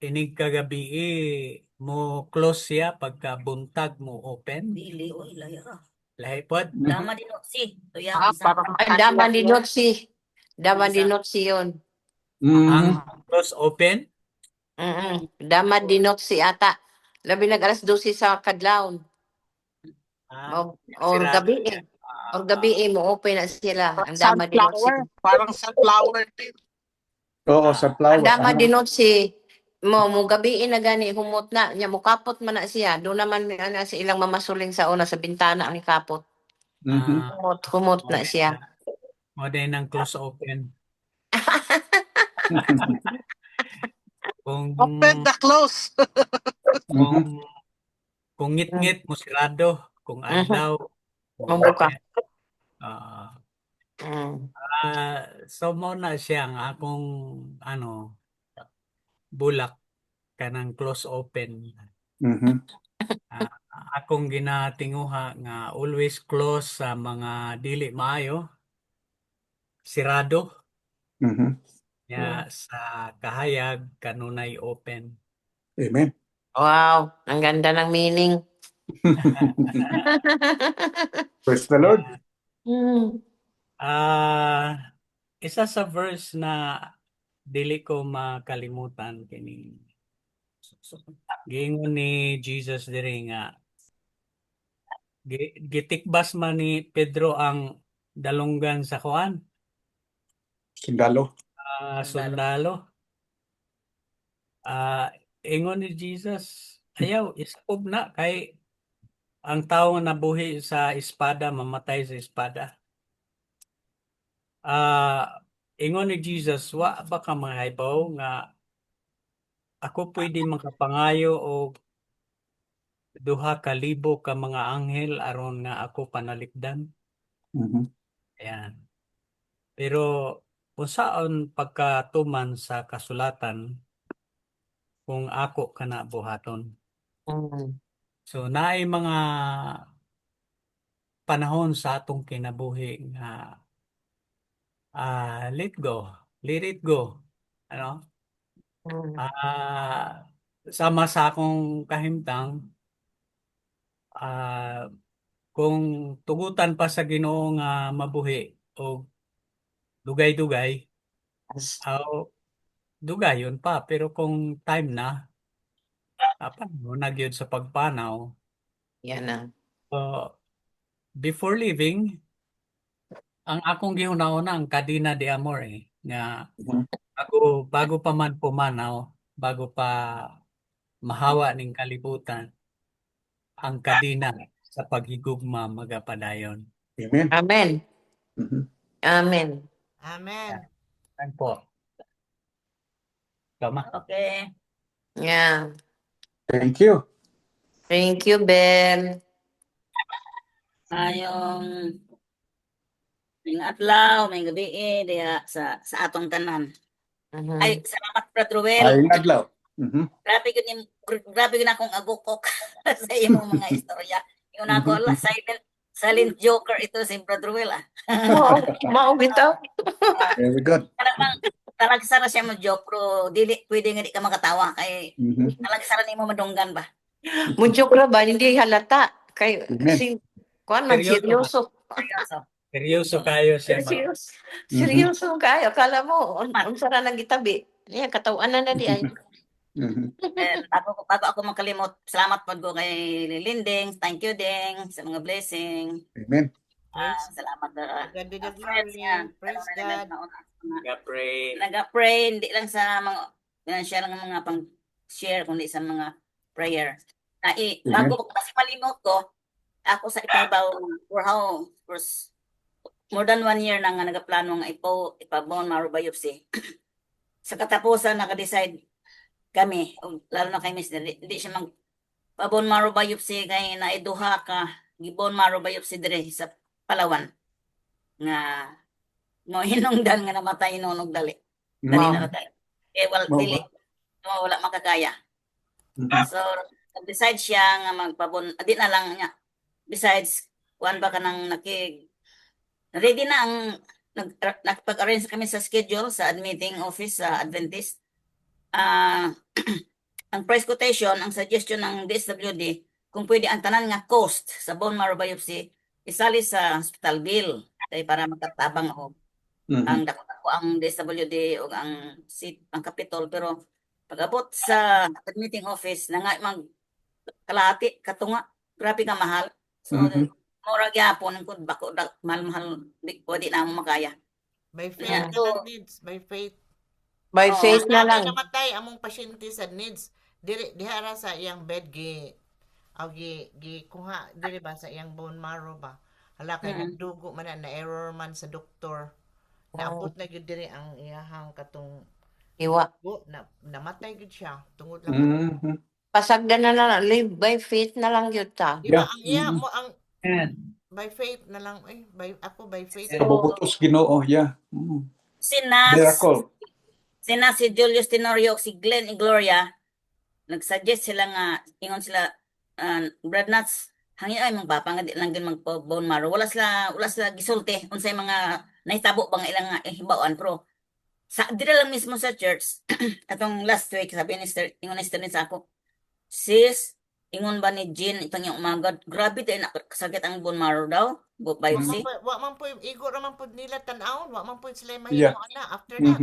Speaker 11: inig kagabi mo close siya pagka buntag mo open?
Speaker 12: Dili o ilaya.
Speaker 11: Lahi pod.
Speaker 12: Dama din si. Tuya
Speaker 8: Ang daman di notsi. Daman di notsi yun.
Speaker 11: Ang
Speaker 1: Mhm.
Speaker 11: close open?
Speaker 8: Daman di notsi ata. Labi nag alas 12 sa kadlawon. Or
Speaker 11: sila-
Speaker 8: gabi Or gabi mo open na sila. Ang dama di notsi.
Speaker 4: Sunflower. Parang sunflower din.
Speaker 1: Oo, sa flower.
Speaker 8: Ang dama di notsi. Mo gabi na gani humot na nya mo kapot man na siya. Do naman ana sa ilang mamasuling sa una sa bintana ang kapot.
Speaker 1: Mhm.
Speaker 8: Humot na siya.
Speaker 11: Mo din ang close open. Kung
Speaker 4: Open the close.
Speaker 1: Mhm.
Speaker 11: kung ngit-ngit mo sirado, kung adlaw
Speaker 8: Mabuka.
Speaker 11: so mo na siya ang akong bulak kanang close open.
Speaker 1: Mhm.
Speaker 11: Akong ginatinguha nga always close sa mga dili maayo, sirado
Speaker 1: Mhm.
Speaker 11: nya sa kahayag kanunay open.
Speaker 1: Amen.
Speaker 8: Wow, ang ganda ng meaning.
Speaker 1: Praise the Lord.
Speaker 11: Isa sa verse na dili ko makalimutan kini giingon ni Jesus diri nga gitikbas man ni Pedro ang dalunggan sa kuan
Speaker 1: Sundalo.
Speaker 11: sundalo. Ingon ni Jesus, ayaw isakop na kay ang tao nga nabuhi sa espada mamatay sa espada. Ingon ni Jesus, wa ba ka mahibaw nga ako pwede makapangayo o 2,000 ka mga anghel aron nga ako panalikdan.
Speaker 1: Mhm.
Speaker 11: Ayan. Pero kung saan pagkatuman sa kasulatan kung ako kana buhaton. So naay mga panahon sa atong kinabuhi nga let it go. Ano? Sama sa akong kahimtang kung tugutan pa sa Ginoo nga mabuhi o dugay-dugay dugayon pa pero kung time na na gyud sa pagpanaw
Speaker 8: yan na.
Speaker 11: Before leaving ang akong gihuna-una ang Kadina de Amor nga bago pa man pumanaw bago pa mahawa ning kalibutan ang kadina sa paghigugma magapadayon.
Speaker 1: Amen.
Speaker 8: Amen.
Speaker 1: Mhm.
Speaker 8: Amen.
Speaker 3: Amen.
Speaker 11: Yan po. Tama.
Speaker 12: Okay.
Speaker 8: Yeah.
Speaker 1: Thank you.
Speaker 8: Thank you, Ben.
Speaker 12: Ayong may adlaw, may gabi diya sa atong tanan.
Speaker 8: Mhm.
Speaker 12: Ay, salamat Brad Ruel.
Speaker 1: Ayong adlaw. Mhm.
Speaker 12: Grabe yun akong agukok sa imong mga istorya. Yung ako, silent joker ito si Brad Ruel ah.
Speaker 8: Mao bitaw.
Speaker 1: Very good.
Speaker 12: Talagsara siya mo joke pero dili pwede nga di ka makatawa kay
Speaker 1: Mhm.
Speaker 12: talagsara nimo madunggan ba.
Speaker 8: Mudyok ra ba hindi halata kay
Speaker 1: Amen.
Speaker 8: si kuan man seryoso.
Speaker 12: Seryoso.
Speaker 11: Seryoso kayo siya.
Speaker 8: Seryoso. Seryoso kayo akala mo unsa ra nang gitabi. Niya katawanan na di ay.
Speaker 1: Mhm.
Speaker 12: And bago ako makalimot, salamat po ko kay Linding. Thank you Ding sa mga blessing.
Speaker 1: Amen.
Speaker 12: Salamat
Speaker 3: God be the glory. Praise God.
Speaker 11: Nag-pray.
Speaker 12: Nag-pray hindi lang sa mga financial nga mga pang share kundi sa mga prayer. Bago ko kasi malimot ko, ako sa ibabaw for more than 1 year na nga nagaplano nga ipabon maro biopsy. Sa katapusan naka-decide kami, lalo na kay Miss, hindi siya pabon maro biopsy kay naiduha ka gibon maro biopsy dire sa Palawan nga mo hinungdan nga namatay nonog dali. Dali na namatay. Dili wala makakaya. So nag-decide siya nga magpabon di na lang niya. Besides kuan ba kanang ready na ang nagpag-arrange kami sa schedule sa admitting office sa Adventist. Ang price quotation, ang suggestion ng DSWD, kung pwede ang tanan nga cost sa bone marrow biopsy, isali sa hospital bill kay para makatabang ako. Ang dako ang DSWD o ang Capitol, pero pag-abot sa admitting office na nga kalahati katunga, grabe ka mahal. So mura gyapon kun bako mahal di pwede na mo makaya.
Speaker 3: By faith na lang needs, by faith.
Speaker 8: By faith na lang.
Speaker 3: Namatay among pasyente sa needs dihara sa iyang bed gi kuha diri ba sa iyang bone marrow ba. Hala kay nagdugo man na error man sa doktor. Naabot na gyud diri ang iyahang katong
Speaker 8: iwa.
Speaker 3: Namatay gyud siya tungod lang.
Speaker 8: Pasagdan na lang live by faith na lang gyud ta.
Speaker 3: Di ba ang iya mo ang by faith na lang ako by faith.
Speaker 1: Pabubutos Ginoo, yeah. Miracle.
Speaker 12: Si Julius Tenorio si Glenn y Gloria nagsuggest sila nga ingon sila Brad Nuts hangin ay mga papa nga di lang gyud magpo-bone marrow wala sila gisulti unsay mga nahitabo bang ilang hibawaan pero sa dira lang mismo sa church atong last week sabi ni ingon ni sa ako sis ingon ba ni Jean itong yung umaga grabe tayo nakasakit ang bone marrow daw biopsy
Speaker 3: wa man po igo ra man pud nila tan-awon wa man pud sila mahimo ana after that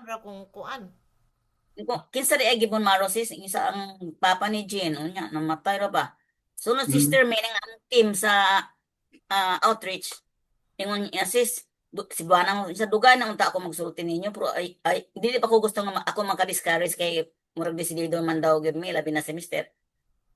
Speaker 3: ra kung kuan
Speaker 12: kinsa di ay gibon marrow sis isa ang papa ni Jean unya namatay ra ba sunod sister may ang team sa outreach ingon niya sis si buwana mo sa dugan na unta ako magsulti ninyo pero ay dili pa ko gusto nga ako maka-discourage kay murag desidido man daw gyud mi labi na semester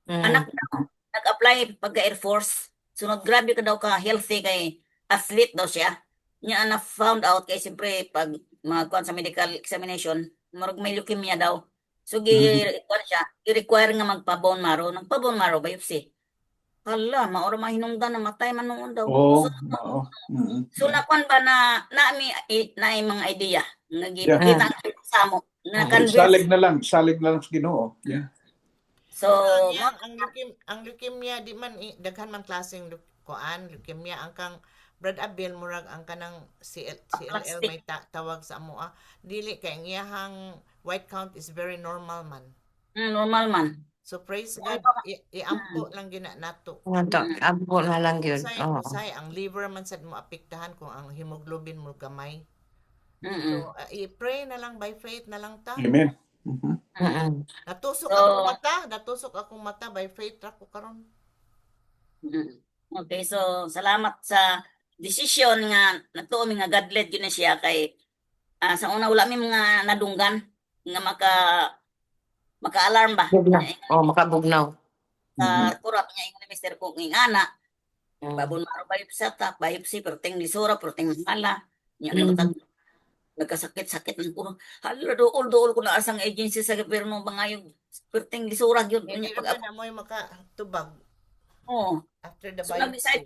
Speaker 12: anak na nag-apply pagka Air Force sunod grabe ka daw ka healthy kay athlete daw siya niya na found out kay siyempre pag magkuan sa medical examination murag may leukemia daw so i-require nga magpa-bone marrow nagpa-bone marrow biopsy hala maoro mahinungdan na matay man noon daw so nakuan ba na mga idea nga kita sa mo
Speaker 1: salig na lang sa Ginoo, yeah.
Speaker 12: So
Speaker 3: ang leukemia di man daghan man klaseng leukemia ang kang Brad Abel murag ang kanang CLL may tawag sa amo dili kay ang iyahang white count is very normal man.
Speaker 12: Normal man.
Speaker 3: So praise God iampo lang gina nato.
Speaker 8: Ampo na lang gyud.
Speaker 3: Usay ang liver man sad mo apektahan kung ang hemoglobin mo gamay. So i-pray na lang by faith na lang ta.
Speaker 1: Amen.
Speaker 3: Natusok akong mata by faith ra ko karon.
Speaker 12: Okay, so salamat sa decision nga natuo mi nga God-led yun na siya kay sa una wala mi mga nadunggan nga maka-alarm ba?
Speaker 8: Bugnaw. Oh, makabugnaw.
Speaker 12: Kurap niya ingon ni Mr. kung ingana. Babon maro biopsy ta, biopsy perting lisura, perting mala. Nya nagtag nagkasakit-sakit ng kuno. Hala dool ko na asang agency sa gobyerno bangayog perting lisura gyud
Speaker 3: Hindi
Speaker 12: nya pag
Speaker 3: naman na mo yung makatubag
Speaker 12: oh.
Speaker 3: after the
Speaker 12: So
Speaker 3: biopsy.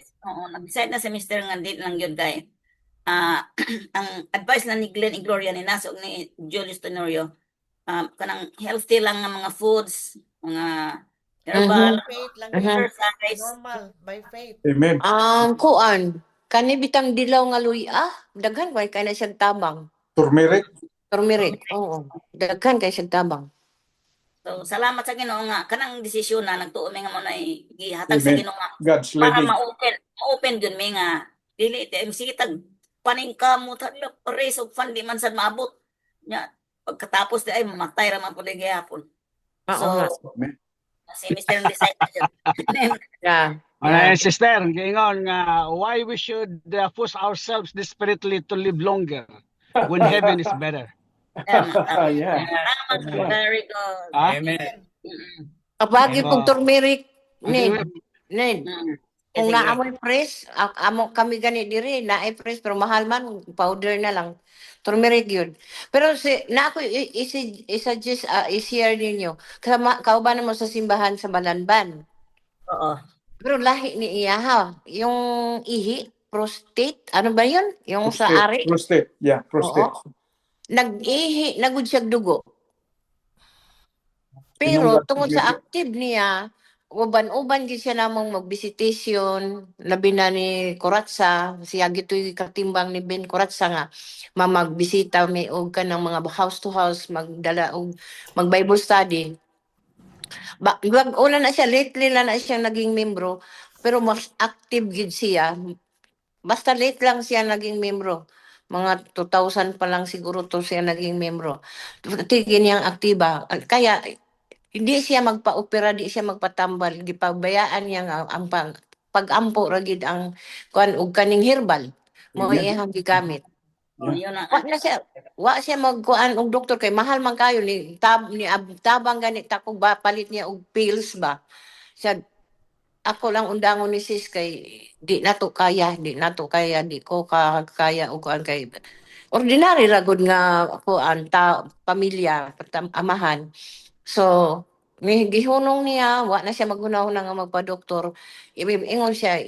Speaker 12: nag-decide na si Mr. nga di lang yun kay ang advice na ni Glenn Igloria ni Nasog ni Julius Tenorio kanang healthy lang nga mga foods, mga herbal,
Speaker 3: Faith lang
Speaker 12: exercise.
Speaker 3: normal by faith.
Speaker 1: Amen.
Speaker 8: Ang kuan, kani bitang dilaw nga luya, daghan kay na siyang tabang.
Speaker 1: Turmeric.
Speaker 8: Turmeric, oo. Daghan kay siyang tabang.
Speaker 12: So salamat sa Ginoo nga kanang desisyon na nagtuo mi nga mo na gihatag sa
Speaker 1: Amen.
Speaker 12: Ginoo nga
Speaker 1: God's
Speaker 12: para
Speaker 1: leading.
Speaker 12: ma-open gyud mi nga dili sige tag paningkamot raise of fund di man sad maabot nya pagkatapos di ay mamatay ra man pud gihapon.
Speaker 8: Oo nga.
Speaker 12: Si Mr. Decide na dyan.
Speaker 8: Yeah.
Speaker 2: Sister, giingon nga why we should push ourselves desperately to live longer when heaven is better.
Speaker 1: Yeah.
Speaker 12: Very good.
Speaker 11: Amen.
Speaker 8: Kabagi pug turmeric, Ned. Kung
Speaker 12: Sige.
Speaker 8: naamoy press, amo kami gani diri, naay press pero mahal man, powder na lang. Turmeric yun. Pero na ako i-suggest, i-share ninyo. Kaubanan mo sa simbahan sa Balanban.
Speaker 12: Oo.
Speaker 8: Pero lahi ni iya ha. Yung ihi, prostate, ano ba yun? Yung sa ari?
Speaker 1: Prostate. Yeah, prostate.
Speaker 8: Oo. Nag-ihi, nagud siya dugo. Pero tungod sa active niya, uban-uban gid siya namong magbisitasyon, labi na ni Kuratsa, siya gito'y katimbang ni Ben Kuratsa nga, magbisita may og ka ng mga house to house, magdala og mag-Bible study. Una na siya, lately lang na siya naging membro, pero mas active gid siya. Basta late lang siya naging membro. Mga 2000 pa lang siguro to siya naging membro. Tigin niyang aktiba. Kaya, hindi siya magpa-opera, di siya magpatambal. Gipagbayaan niya nga ang pag-ampo ragid ang kuan og kaning herbal. Mo iyang gigamit.
Speaker 12: Yun na.
Speaker 8: Wa siya magkuan og doktor kay mahal man kayo ni tabang ganit ako ba palit niya og pills ba. Siya ako lang undangon ni sis kay di nato kaya, di ko kaya og kuan kay ordinary ra gud nga kuan pamilya, amahan. So, may gihunong niya, wa na siya maghunahuna nga magpa-doktor. Ingon siya,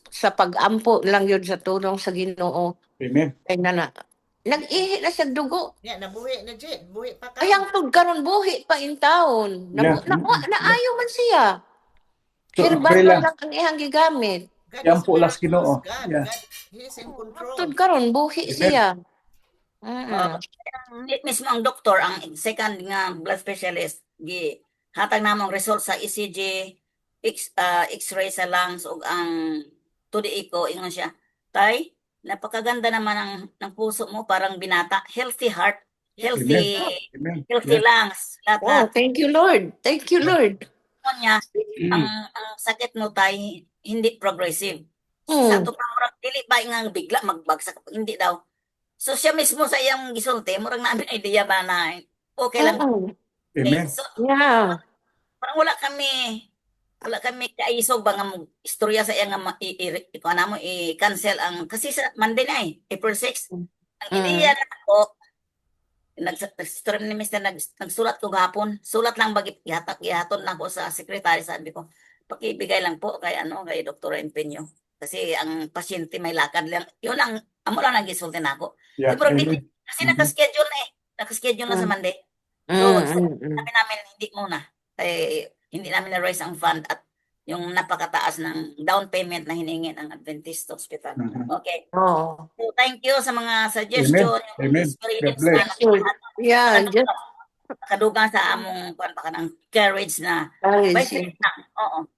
Speaker 8: sa pag-ampo lang yun sa tulong sa Ginoo.
Speaker 1: Amen.
Speaker 8: Kay nag-ihi na siya dugo.
Speaker 3: Yeah, nabuhi na Jit. Buhi pa ka.
Speaker 8: Ayang tug karon buhi pa in taon. Naayo man siya. Herbal lang ang ihang gigamit.
Speaker 1: Yan po las Ginoo. Yeah.
Speaker 3: He is in control.
Speaker 8: Tug karon buhi siya.
Speaker 12: Mismo ang doktor, ang second nga blood specialist, hatag namang result sa ECG, X-ray sa lungs, o ang 2D echo, ingon siya, tay, napakaganda naman ng puso mo, parang binata, healthy heart, healthy lungs.
Speaker 8: Oh, thank you Lord. Thank you Lord.
Speaker 12: Niya, ang sakit mo tay, hindi progressive. Sa ito pa, dili ba nga bigla magbagsak, hindi daw. So siya mismo sa iyang gisulti, murang namin idea ba na okay lang.
Speaker 1: Amen.
Speaker 12: So,
Speaker 8: yeah.
Speaker 12: Parang wala kami kaisog ba nga istorya sa iya nga i-cancel ang, kasi sa Monday na April 6. Ang ideya na ako, nag-stream ni Mr. nagsulat ko gahapon. Sulat lang ba gihaton lang ko sa secretary, sabi ko, pakibigay lang po kay Dr. Empeño. Kasi ang pasyente may lakad lang. Yun ang amo lang nag-isulti na ako.
Speaker 1: Yeah.
Speaker 12: Pero kasi nakaschedule na Nakaschedule na sa Monday. So, sabi namin, hindi muna. Hindi namin na-raise ang fund at yung napakataas ng down payment na hiningi ng Adventist Hospital. Okay.
Speaker 8: Oh.
Speaker 12: So, thank you sa mga suggestion.
Speaker 1: Amen. God bless.
Speaker 8: Yeah, just
Speaker 12: kadugang sa among kuan pa kanang courage na by faith lang. Oo.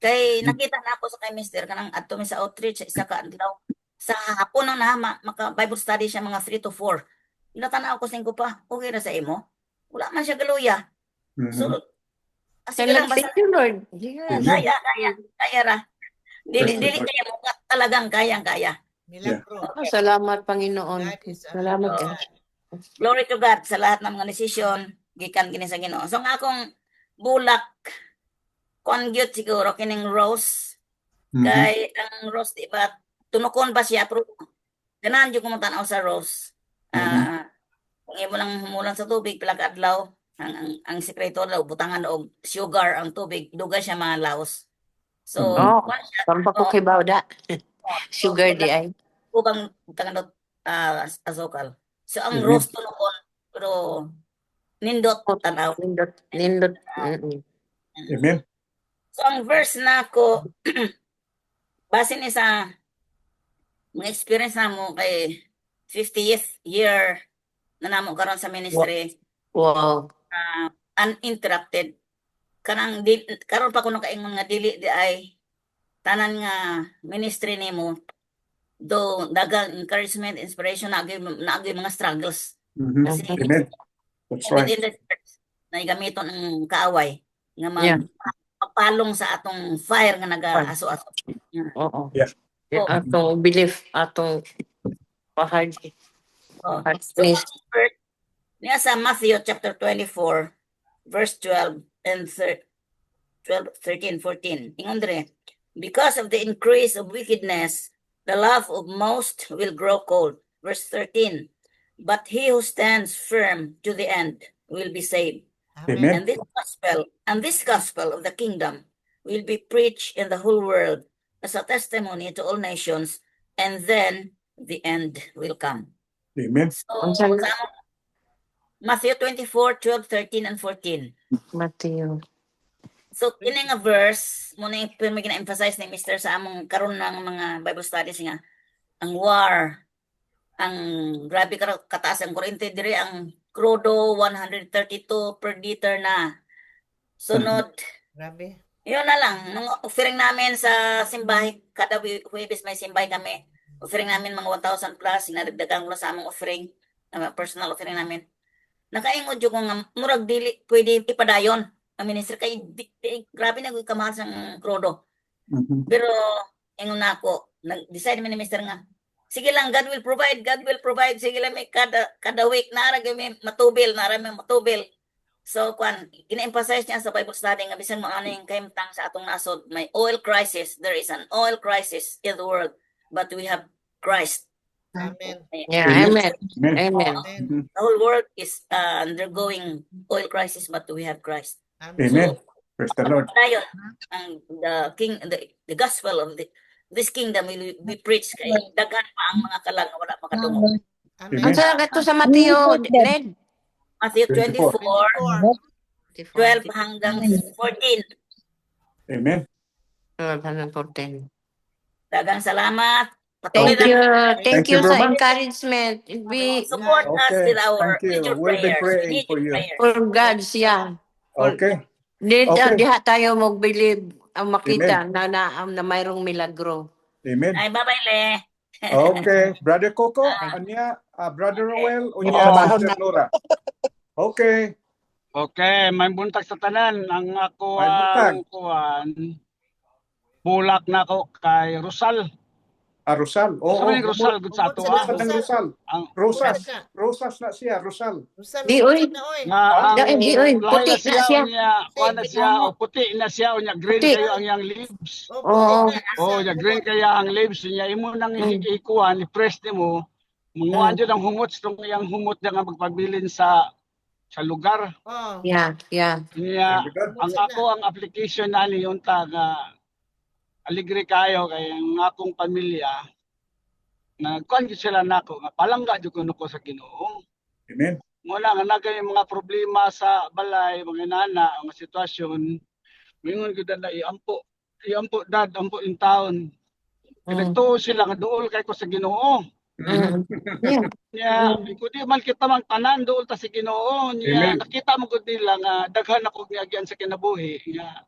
Speaker 12: Kay nakita na ako sa kay Mr. kanang adto mi sa outreach isa ka adlaw. Sa hapon na maka Bible study siya mga 3 to 4. Inatanaw ko singko pa. Okay na sa imo. Wala man siya galuya. So sige lang basta
Speaker 8: Lord.
Speaker 12: Kaya ra. Dili kaya mo talagang kaya.
Speaker 3: Milagro.
Speaker 8: Salamat Panginoon. Salamat.
Speaker 12: Glory to God sa lahat ng mga desisyon. gikan kini sa Ginoo. So nga akong bulak congyut siguro kining rose kay ang rose di ba tunukon ba siya pero ganahan jud ko mo tan-aw sa rose. Kung imo lang humulan sa tubig pila ka adlaw ang sekreto daw butangan og sugar ang tubig dugay siya mga laos. So
Speaker 8: Oh,
Speaker 12: kuan siya
Speaker 8: tanpa ko kay bawda. Sugar di ay.
Speaker 12: ubang butangan daw asukal. So ang
Speaker 1: Amen.
Speaker 12: rose tunukon pero nindot tan-aw.
Speaker 8: Nindot.
Speaker 1: Amen.
Speaker 12: So ang verse na ko base ni sa mga experience na mo kay 50th year na namo karon sa ministry
Speaker 8: Wow.
Speaker 12: uninterrupted kanang karon pa kuno kaingon nga dili di ay tanan nga ministry nimo do dagang encouragement inspiration na mga struggles kasi
Speaker 1: Amen. That's right.
Speaker 12: within the church na gamiton ang kaaway nga
Speaker 8: Yeah.
Speaker 12: magpalong sa atong fire nga naga-aso-aso.
Speaker 8: Oo.
Speaker 1: Yeah.
Speaker 8: Atong belief, atong pahagi.
Speaker 12: Oh.
Speaker 8: At
Speaker 12: So,
Speaker 8: least.
Speaker 12: niya sa Matthew chapter 24 verse 12 and 13, 14. Ingon dire, because of the increase of wickedness, the love of most will grow cold. Verse 13, but he who stands firm to the end will be saved.
Speaker 1: Amen.
Speaker 12: And this gospel of the kingdom will be preached in the whole world as a testimony to all nations, and then the end will come.
Speaker 1: Amen.
Speaker 12: So, sa Matthew 24, 12, 13, and 14.
Speaker 8: Matthew.
Speaker 12: So, kini nga verse, muna yung gina-emphasize ni Mr. sa among karon ng mga Bible studies nga, ang war, ang grabe kataas ang kuryente dire, ang crudo 132 per liter na. Sunod,
Speaker 3: Grabe.
Speaker 12: yun na lang, nung offering namin sa simbahay, kada Huwebes may simbahay kami, offering namin mga 1,000 plus, sinadagdagan ko na sa among offering, personal offering namin. Nakaingod yung nga, murag dili, pwede ipadayon ang ministry, kay grabe na kamahal sa crudo. Pero, ingon na ako, nag-decide namin ni Mr. nga, sige lang, God will provide, sige lang, may kada week, naragay may matubil. So, gina-emphasize niya sa Bible study nga bisan mo ano yung kaimtang sa atong nasod, may oil crisis. There is an oil crisis in the world, but we have Christ.
Speaker 3: Amen.
Speaker 8: Yeah, amen. Amen.
Speaker 12: The whole world is undergoing oil crisis, but we have Christ.
Speaker 1: Amen. Praise the Lord.
Speaker 12: Dayon, ang the gospel of this kingdom will be preached kay daghan pa ang mga kalang wala makadungog.
Speaker 3: Amen.
Speaker 8: Ang sa gato sa Matthew, Ned.
Speaker 12: Matthew 24, 12 hanggang 14.
Speaker 1: Amen.
Speaker 8: 14.
Speaker 12: Dagang salamat.
Speaker 8: Thank you. Thank you
Speaker 1: very
Speaker 8: sa
Speaker 1: much.
Speaker 8: encouragement.
Speaker 12: Support us
Speaker 1: Okay,
Speaker 12: with our
Speaker 1: thank you.
Speaker 12: with your
Speaker 1: We'll be
Speaker 12: prayers.
Speaker 1: praying
Speaker 12: We need
Speaker 1: for
Speaker 12: your
Speaker 1: you.
Speaker 12: prayers.
Speaker 8: For God's, yeah.
Speaker 1: Okay.
Speaker 8: Diha
Speaker 1: Okay.
Speaker 8: tayo mag-believe ang makita na mayroong milagro.
Speaker 1: Amen.
Speaker 12: Ay, bye-bye, Le.
Speaker 1: Okay. Brother Coco, anya, Brother Roel, unya, Sister Nora. Okay.
Speaker 2: Okay, may buntag sa tanan. Ang ako
Speaker 1: May buntag.
Speaker 2: ang kuan bulak na ako kay Rosal.
Speaker 1: Rosal. Oo.
Speaker 2: Sabi ni Rosal gud sa ato
Speaker 1: Rosal ng Rosal.
Speaker 2: ang
Speaker 1: Rosas. Rosas na siya, Rosal.
Speaker 8: Di, uy.
Speaker 2: nga ang
Speaker 8: Di, uy.
Speaker 2: lahi
Speaker 8: Puti
Speaker 2: na
Speaker 8: na
Speaker 2: siya,
Speaker 8: siya.
Speaker 2: unya kuan na siya o puti na siya unya green
Speaker 8: Puti.
Speaker 2: kayo ang yang leaves.
Speaker 8: Oo.
Speaker 2: Unya green kaya ang leaves unya imo nang ikuan i-press nimo munguan jud ang humot tong yang humot nga magpabilin sa lugar.
Speaker 8: Yeah.
Speaker 2: Niya,
Speaker 1: Very good.
Speaker 2: ang ako ang application na ni unta nga aligre kayo kay ang akong pamilya nagkuan gyud sila nako nga palangga jud kuno ko sa Ginoo.
Speaker 1: Amen.
Speaker 2: Muna nga nagay mga problema sa balay, mga nana, mga sitwasyon. Mingon gyud na iampo dad, ampo in town. Pinagtuo sila nga duol kay ko sa Ginoo.
Speaker 8: Yeah.
Speaker 2: Kung di man kita mang tanan dool ta sa Ginoo niya,
Speaker 1: Amen.
Speaker 2: nakita mo gud nila nga daghan ako giagyan sa kinabuhi nga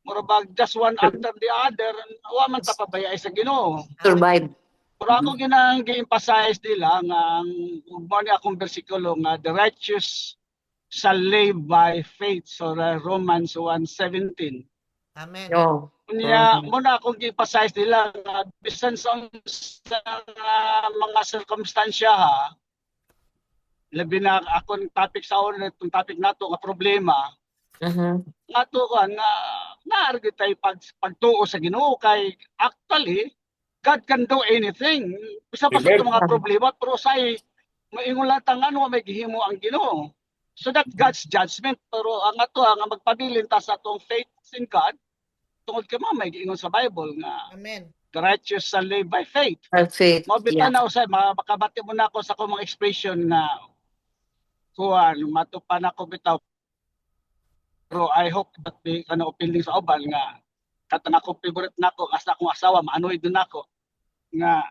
Speaker 2: murabag just one after the other, wa man ta pabayay sa Ginoo.
Speaker 8: Survive.
Speaker 2: Pero ako ginang gi-emphasize nila nga ang ni akong bersikulo nga the righteous shall live by faith, so Romans 1:17.
Speaker 3: Amen.
Speaker 8: Oh.
Speaker 2: Unya muna akong gi-emphasize nila nga bisan sa mga sirkumstansya ha, labi na akong topic sa una, itong topic nato nga problema, nga to nga naargit tayo pagtuo sa Ginoo kay actually God can do anything. Bisa pa sa itong mga problema pero say maingon latang ano may gihimo ang Ginoo. So that God's judgment pero ang ato nga magpabilin ta sa atong faith in God tungod kay may giingon sa Bible nga
Speaker 3: Amen.
Speaker 2: the righteous shall live by faith.
Speaker 8: Perfect.
Speaker 2: Mabitan na usay makabati mo na ako sa akong mga expression nga kuan matupan ako bitaw. Pero I hope that may opinion sa uban nga katang ako favorite nako asa akong asawa maanoy din nako nga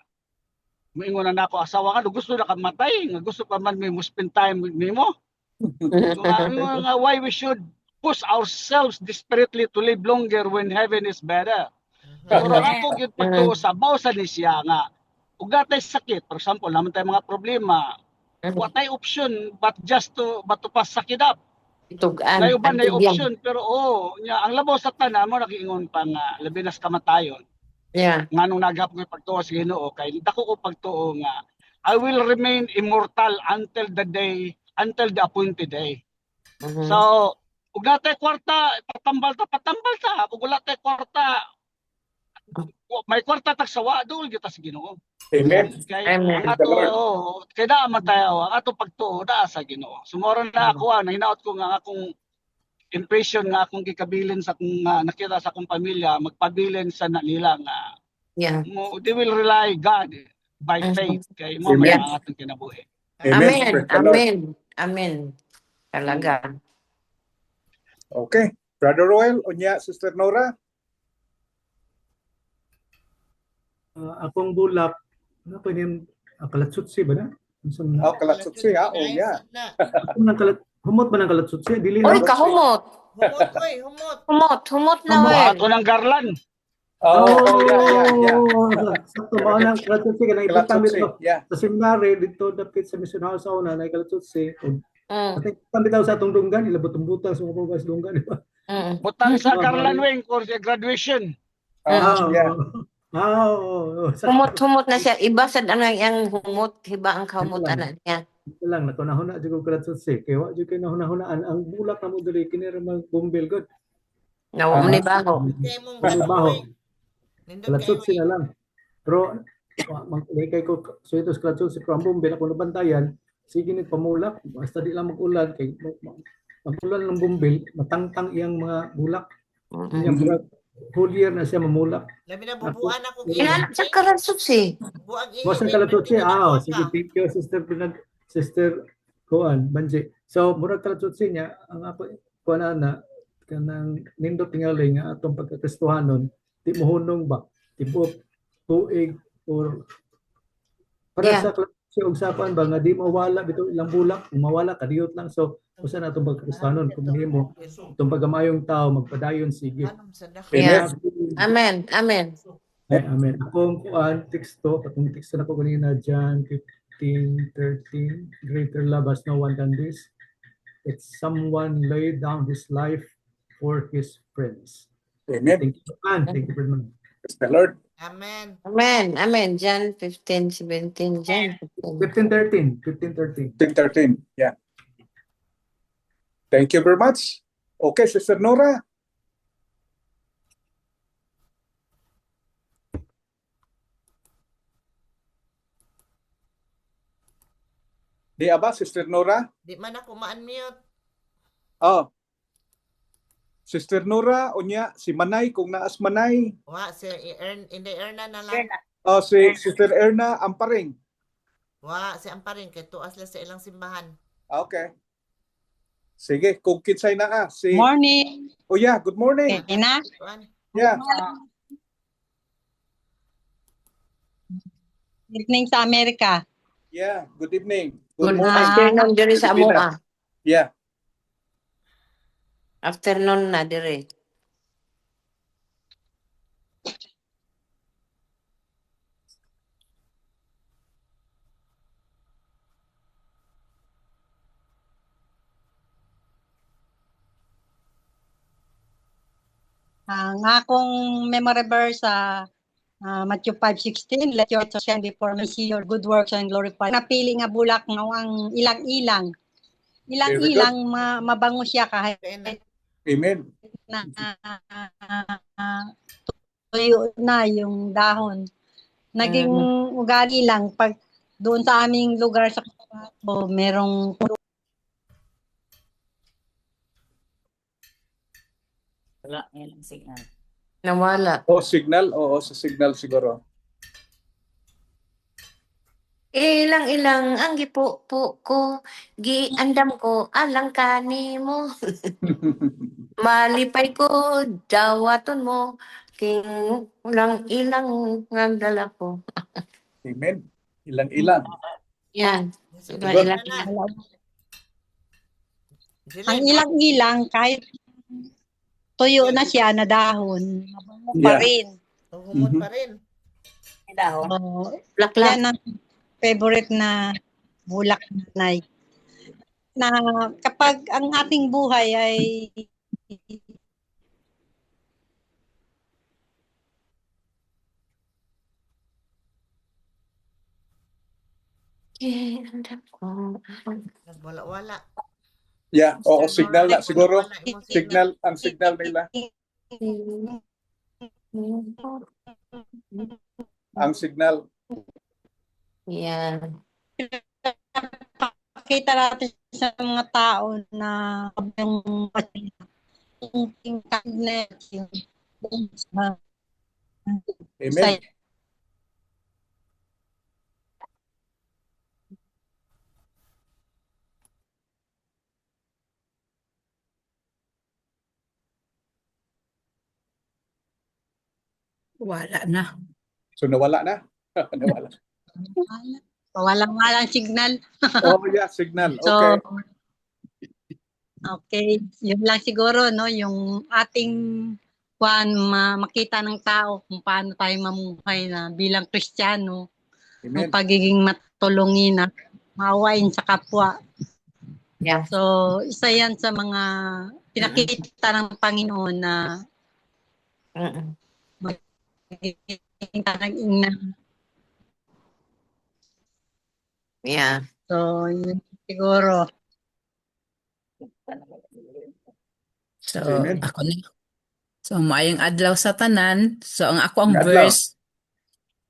Speaker 2: moingon na nako asawa nga gusto na ka matay nga gusto pa man may mo spend time with nimo. So, nga why we should push ourselves desperately to live longer when heaven is better. Pero ato gyud pagtuo sa bawsa ni siya nga ug natay sakit, for example, naman tay mga problema, wa tay option but to pass sakit up.
Speaker 8: Tugan.
Speaker 2: Layo ba na option pero nya ang labaw sa tanan mo nagiingon pa nga labi na sa kamatayon.
Speaker 8: Yeah.
Speaker 2: Nganong naghap ko pagtuo sa Ginoo kay dako ko pagtuo nga I will remain immortal until the appointed day. So ug natay kwarta patambal ta ug wala tay kwarta may kwarta tag sawa dul kita sa Ginoo.
Speaker 1: Amen.
Speaker 2: Kay ato kay da matayo ato pagtuo da sa Ginoo. Sumoro na ako hinaot ko nga akong impression nga akong gikabilin sa akong nakita sa akong pamilya magpabilin sa nila nga they will rely God by faith kay mo may ang atong kinabuhi.
Speaker 8: Amen. Talaga.
Speaker 1: Okay. Brother Roel, unya Sister Nora.
Speaker 7: Akong bulak, ano pa yun, kalatsutsi ba na?
Speaker 1: Kalatsutsi ha? Yeah.
Speaker 7: Humot ba ng kalatsutsi? Dili
Speaker 8: Oy, kahumot. Humot na we.
Speaker 2: Ako ng garlan.
Speaker 7: Yeah. Sakto ba ng kalatsutsi ka na ipatang dito. Sa seminary, dito dapit sa mission house ako na kalatsutsi. Pati bitaw sa atong dunggan, ilabot-ang butang sa mga pagkas dunggan.
Speaker 2: Butang sa garlan wing for the graduation.
Speaker 8: Humot na siya. Iba sa ang humot, hiba ang kahumot ana niya.
Speaker 7: Ito lang, nakunahuna dyan ko kalatsutsi. Kaya wak dyan kayo nahunahunaan. Ang bulak na mo dali, kinira mag-bumbil good.
Speaker 8: Manibaho.
Speaker 7: Kalatsutsi na lang. Pero, kay ko, so ito sa kalatsutsi, pero ang bumbil, ako nabantayan, sige nit pamulak, basta di lang mag-ulan, kay mag-ulan ng bumbil, matangtang iyang mga bulak. Whole year na siya mamulak.
Speaker 3: Labi na bubuan ako.
Speaker 8: Inanak sa kalatsutsi.
Speaker 7: Buwas ang kalatsutsi. Sige, thank you, Sister Kuan, Banji. So, murag kalatsutsi niya, ang ako, kuan na, kanang nindot tingali nga atong pagkakristohanon, di mohunong ba? Tibok, tuig, or para sa kalatsutsi, usapan ba, nga di mawala, bito ilang bulak, kung mawala, kadiyot lang. So, usa na itong pagkakristohanon, kung hindi mo, itong pagamayong tao, magpadayon, sige.
Speaker 8: Amen.
Speaker 7: Amen. Akong kuan, teksto, patong teksto na ko kanina, John 15:13, greater love has no one than this, that someone laid down his life for his friends.
Speaker 1: Amen.
Speaker 7: Thank you, man. Thank you very much.
Speaker 1: Praise the Lord.
Speaker 3: Amen.
Speaker 8: John 15:17. John
Speaker 7: 15:13.
Speaker 1: Yeah. Thank you very much. Okay, Sister Nora. Di ba, Sister Nora?
Speaker 3: Di man ako ma-unmute.
Speaker 1: Sister Nora, unya, si Manay, kung naas Manay.
Speaker 3: Hindi Erna na lang.
Speaker 1: Si Sister Erna Amparing.
Speaker 3: Si Amparing, kay tuas lang sa ilang simbahan.
Speaker 1: Okay. Sige, kung kinsay na
Speaker 13: Morning.
Speaker 1: Yeah, good morning.
Speaker 13: Ina?
Speaker 1: Yeah.
Speaker 13: Evening sa Amerika.
Speaker 1: Yeah, good evening.
Speaker 8: Good afternoon diri sa Amoa.
Speaker 1: Yeah.
Speaker 8: Afternoon na diri.
Speaker 13: Ang akong memory verse sa Matthew 5:16, let your light shine before men, see your good works and glorify. Napili nga bulak nga ang ilang-ilang.
Speaker 1: Very good.
Speaker 13: Ilang-ilang mabango siya kahit
Speaker 1: Amen.
Speaker 13: na tuyo na yung dahon. Naging ugali lang pag doon sa aming lugar sa Cotabato, merong
Speaker 12: Wala, yan ang signal.
Speaker 8: Nawala.
Speaker 1: Signal. Oo, sa signal siguro.
Speaker 8: Ilang-ilang ang gipupo ko, giandam ko alang kanimo. Malipay ko, dawaton mo, king ilang-ilang ang dala ko.
Speaker 1: Amen. Ilan-ilan.
Speaker 8: Yan.
Speaker 1: Good.
Speaker 8: Ilang-ilang.
Speaker 13: ang ilang-ilang kahit tuyo na siya na dahon, mabango pa
Speaker 1: Yeah.
Speaker 13: rin.
Speaker 3: Humot pa rin.
Speaker 12: May dahon.
Speaker 13: So,
Speaker 8: Laklak.
Speaker 13: yan ang favorite na bulak na nanay. Na kapag ang ating buhay ay
Speaker 8: Giandam ko.
Speaker 3: Nagwala-wala.
Speaker 1: Yeah, oo,
Speaker 3: Mr.
Speaker 1: signal
Speaker 3: Nora,
Speaker 1: na siguro.
Speaker 3: nagwala imong
Speaker 1: Signal, ang signal nila. Ang signal.
Speaker 8: Yan.
Speaker 13: pakita natin sa mga tao na yung kindness, yung
Speaker 1: Amen.
Speaker 11: Wala na.
Speaker 1: So nawala na. Nawala.
Speaker 13: walang signal.
Speaker 1: Oh, yeah, signal.
Speaker 13: So,
Speaker 1: Okay.
Speaker 13: okay, yun lang siguro, no, yung ating makita ng tao kung paano tayo mamuhay na bilang Kristiyano,
Speaker 1: Amen.
Speaker 13: yung pagiging matulungin at maawain sa kapwa.
Speaker 8: Yeah.
Speaker 13: So, isa yan sa mga pinakita ng Panginoon na magiging tarang-ina.
Speaker 8: Yeah.
Speaker 13: So, yun siguro.
Speaker 11: So,
Speaker 1: Amen.
Speaker 11: ako na. So, maayong adlaw sa tanan. So, ang ako ang
Speaker 1: Ang adlaw.
Speaker 11: verse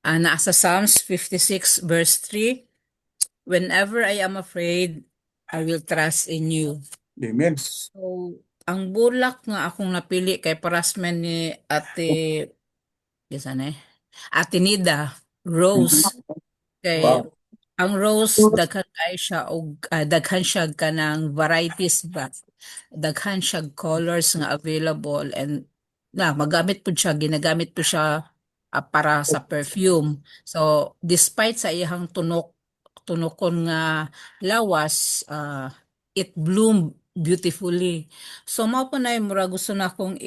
Speaker 11: nasa Psalms 56 verse 3. Whenever I am afraid, I will trust in you.
Speaker 1: Amen.
Speaker 11: So, ang bulak nga akong napili kay parasmen ni Ate Ate Nida, Rose. Kay
Speaker 1: Wow.
Speaker 11: ang rose daghan kay siya og daghan siya kanang varieties ba. Daghan siya colors nga available and ginagamit po siya para sa perfume. So despite sa iyang tunokon nga lawas, it bloomed beautifully. So mao pa na mura gusto na akong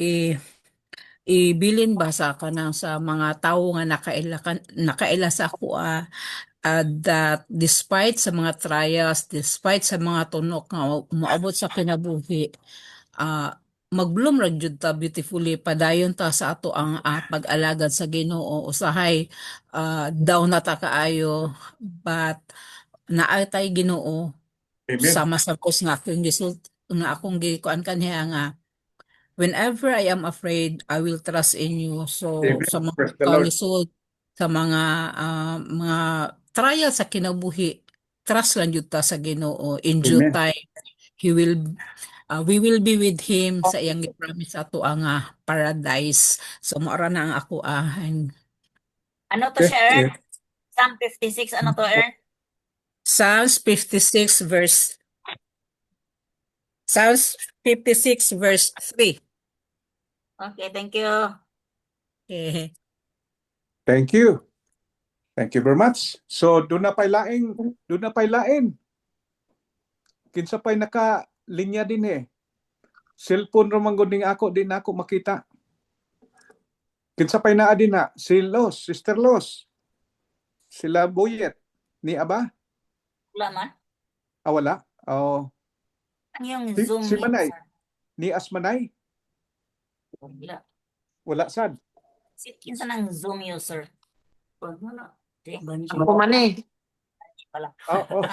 Speaker 11: ibilin ba sa kanang sa mga tawo nga nakaila sa ako that despite sa mga trials, despite sa mga tunok nga moabot sa kinabuhi, mag-bloom ra jud ta beautifully, padayon ta sa ato ang pag-alagad sa Ginoo. Usahay daw na ta kaayo, but naay tay Ginoo.
Speaker 1: Amen.
Speaker 11: Sama sa kos nga akong result nga akong gikuan kaniya nga whenever I am afraid, I will trust in you. So
Speaker 1: Amen.
Speaker 11: sa mga
Speaker 1: Praise the Lord.
Speaker 11: kalisod, sa mga trial sa kinabuhi, trust lang jud ta sa Ginoo. In due
Speaker 1: Amen.
Speaker 11: time, we will be with him sa iyang promise ato ang paradise. So mao ra na ang ako
Speaker 12: Ano to siya, Ern? Psalm 56, ano to, Ern?
Speaker 11: Psalms 56 verse 3.
Speaker 12: Okay, thank you.
Speaker 11: Okay.
Speaker 1: Thank you. Thank you very much. So, doon na pay lain. Kinsa pay naka-linya din Cellphone ramang guding ako, din ako makita. Kinsa pay naa din na? Si Los, Sister Los. Sila Boyet. Ni Aba?
Speaker 12: Wala man.
Speaker 1: Wala? Oh.
Speaker 12: Ang yung
Speaker 1: Si
Speaker 12: Zoom link,
Speaker 1: Manay.
Speaker 12: sir.
Speaker 1: Ni Asmanay?
Speaker 12: Wala.
Speaker 1: Wala sad.
Speaker 12: Kinsa nang Zoom user? Ano?
Speaker 8: Ako man eh.
Speaker 12: Pala.
Speaker 1: Oh,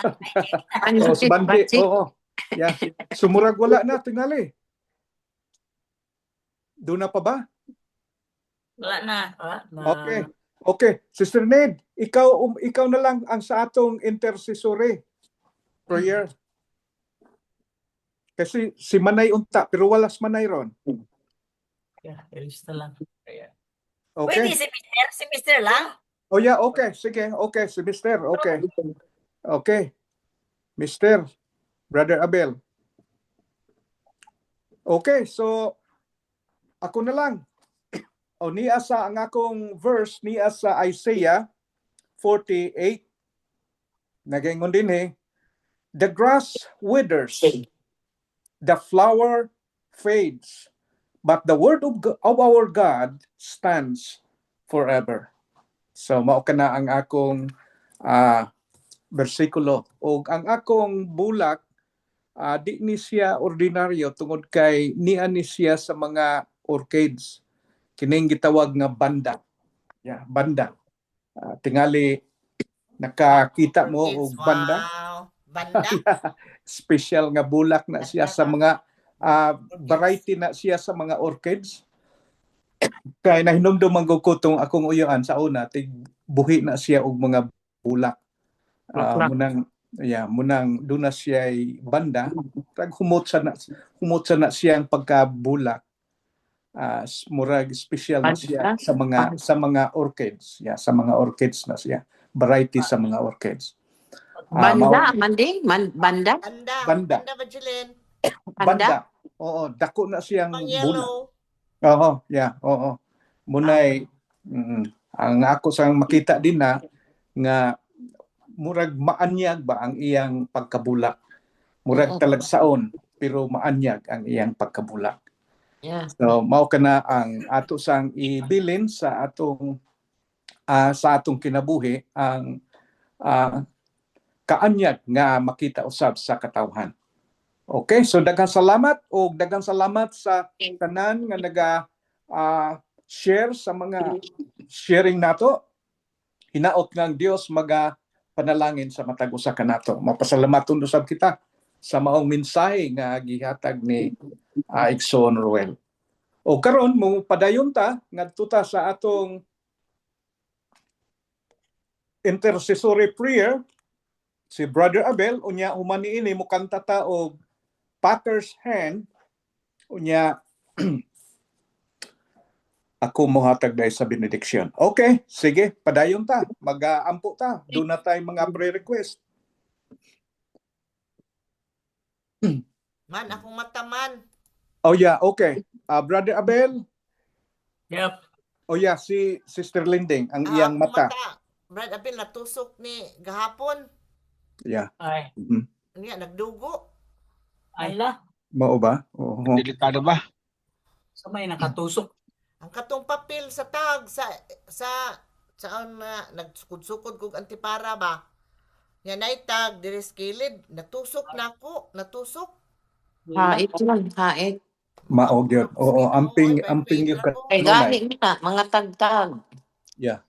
Speaker 8: Banji,
Speaker 1: si Bandi.
Speaker 8: Banji.
Speaker 1: Oo. Yeah. Sumurag wala na tingali. Doon na pa ba?
Speaker 12: Wala na.
Speaker 1: Okay. Okay, Sister Ned, ikaw na lang ang sa atong intercessory prayer. Kasi si Manay unta pero walas Manay ron.
Speaker 6: Ilista lang.
Speaker 1: Okay.
Speaker 12: Pwede si Mr. lang.
Speaker 1: Oh yeah, okay. Sige, okay si Mr. Okay. Okay. Mr. Brother Abel. Okay, so ako na lang. O niya sa ang akong verse niya sa Isaiah 48. Nagingon din the grass withers, the flower fades, but the word of our God stands forever. So mao kana ang akong bersikulo. O ang akong bulak, di ni siya ordinaryo tungod kay niya ni siya sa mga orchids. Kining gitawag nga banda. Yeah, banda. Tingali nakakita mo og banda.
Speaker 3: Wow. Banda.
Speaker 1: Special nga bulak na siya sa mga variety na siya sa mga orchids. Kay nahinumdum man ko tong akong uyoan sa una tig buhi na siya og mga bulak. Munang doon na siya ay banda. Tag humot sa na siya ang pagkabulak. Murag special na siya sa mga orchids. Yeah, sa mga orchids na siya. Variety sa mga orchids.
Speaker 8: Banda, Mandi? Banda?
Speaker 1: Banda.
Speaker 3: Banda ba, Jilin?
Speaker 1: Banda. Oo, dako na siyang
Speaker 3: Ang
Speaker 1: bulak.
Speaker 3: yellow.
Speaker 1: Oo, yeah, oo. Munay ang ako sang makita din na nga murag maanyag ba ang iyang pagkabulak. Murag talagsaon pero maanyag ang iyang pagkabulak.
Speaker 8: Yeah.
Speaker 1: So mao kana ang ato sang ibilin sa atong kinabuhi ang kaanyag nga makita usab sa katawhan. Okay, so daghang salamat sa tanan nga naga share sa mga sharing nato. Hinaot nga ang Dios panalangin sa matag usa kanato. Mapasalamat usab kita sa maong mensahe nga gihatag ni Igsoon Ruel. O karon mo padayon ta ngadto ta sa atong intercessory prayer. Si Brother Abel unya human niini mo kanta ta og Potter's Hand unya ako mohatag dai sa benediction. Okay, sige, padayon ta. Mag-aampo ta. Doon na tayo mga prayer request.
Speaker 3: Man, akong mata man.
Speaker 1: Oh yeah, okay. Brother Abel.
Speaker 6: Yep.
Speaker 1: Oh yeah, si Sister Linding ang iyang
Speaker 3: Akong
Speaker 1: mata.
Speaker 3: Brad Abel, natusok ni gahapon.
Speaker 1: Yeah.
Speaker 6: Ay.
Speaker 3: Niya, nagdugo.
Speaker 6: Ay la.
Speaker 1: Mao ba? Oo.
Speaker 2: Delikado ba?
Speaker 6: Sa may nakatusok.
Speaker 3: Ang katong papel sa tag sa nagsukod-sukod kog antipara ba. Yan ay tag diri sa kilid, natusok na ako, natusok.
Speaker 8: Hait lang, hait.
Speaker 1: Mao gyud. Oo, amping yung
Speaker 8: Kay gani na mga tagtag.
Speaker 1: Yeah.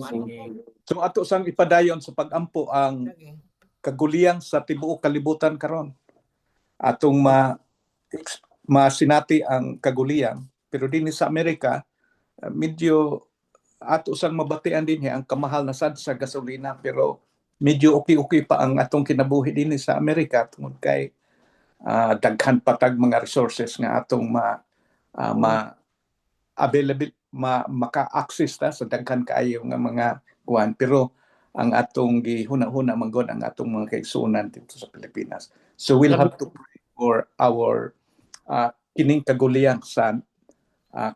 Speaker 6: Sige.
Speaker 1: So ato sang ipadayon sa pagampo ang kaguliyang sa tibuok kalibutan karon. Atong masinati ang kaguliyang, pero din sa Amerika medyo ato sang mabatian din ang kamahal na sad sa gasolina, pero medyo okay pa ang atong kinabuhi din sa Amerika tungod kay daghan patag mga resources nga atong available maka-access ta sa daghan kaayo nga mga kuan, pero ang atong gihuna-huna manggod ang atong mga kaigsuonan dito sa Pilipinas. So we'll have to pray for our kining kaguliyang sa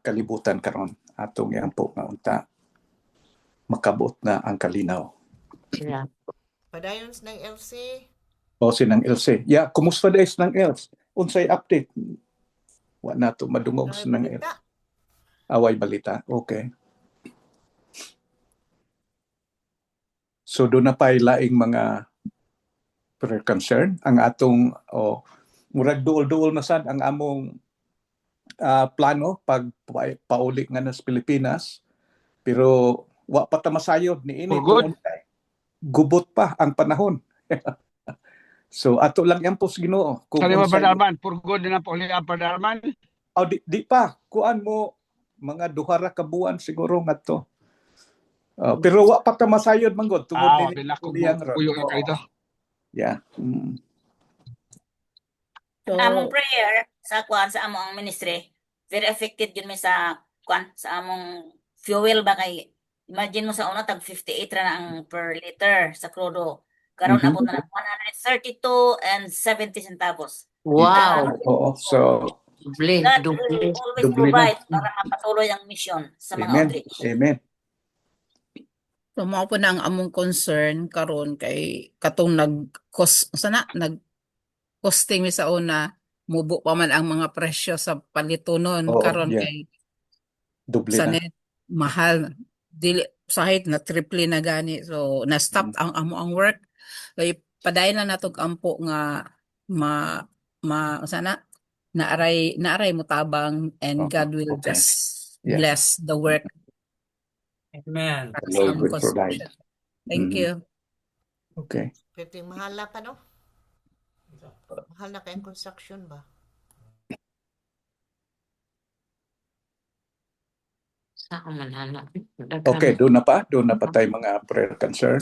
Speaker 1: kalibutan karon atong iampo nga unta makabot na ang kalinaw.
Speaker 8: Yeah.
Speaker 3: Padayon ng LC.
Speaker 1: O sinang LC. Yeah, kumusta days ng LC? Unsay update? Wa na to madungog sa nang LC. Away balita. Okay. So doon na pa laing mga prayer concern ang atong murag duol-duol na sad ang among plano pag pauli nga nas Pilipinas, pero wa pa ta masayod ni ini
Speaker 2: For good.
Speaker 1: tungod kay gubot pa ang panahon. So ato lang yan po sa Ginoo kung
Speaker 2: Kani
Speaker 1: unsay
Speaker 2: Brother Arman, for good din na po ulit Brother Arman.
Speaker 1: di pa kuan mo mga duha ra ka buwan siguro ngadto. Pero wa pa ta masayod manggod tungod nini
Speaker 2: Bilakog
Speaker 1: kulian
Speaker 2: mo
Speaker 1: ron.
Speaker 2: puyo ka ito.
Speaker 1: Yeah.
Speaker 11: So,
Speaker 12: Among prayer sa kuan sa among ministry, very affected yun may sa kuan sa among fuel ba kay imagine mo sa una tag 58 ra na ang per liter sa crudo. Karon
Speaker 1: Mhm.
Speaker 12: abot na 132 and 70 centavos.
Speaker 8: Wow.
Speaker 1: Oo. So
Speaker 8: Doble,
Speaker 12: God
Speaker 8: doble.
Speaker 12: will always
Speaker 1: doble na.
Speaker 12: provide para mapatuloy ang mission sa mga
Speaker 1: Amen.
Speaker 12: outreach.
Speaker 1: Amen.
Speaker 11: so mao po na ang among concern karon kay katong nag-costing mi sa una, mubo pa man ang mga presyo sa palitunon
Speaker 1: Oo,
Speaker 11: karon
Speaker 1: yeah.
Speaker 11: kay
Speaker 1: Doble
Speaker 11: sa
Speaker 1: na.
Speaker 11: net mahal dili sahit na triple na gani so na stop ang amo ang work kay padayon lang natog ampo nga sana naaray mo tabang and God will
Speaker 1: Okay.
Speaker 11: just
Speaker 1: Yeah.
Speaker 11: bless the work
Speaker 6: Amen.
Speaker 11: para
Speaker 1: The
Speaker 11: sa
Speaker 1: Lord
Speaker 11: among
Speaker 1: will provide.
Speaker 11: construction. Thank you.
Speaker 1: Okay.
Speaker 3: Pwede mahal na pa, no? Mahal na kayong construction ba?
Speaker 8: Sa ako manana.
Speaker 1: Okay, doon na pa tayo mga prayer concern.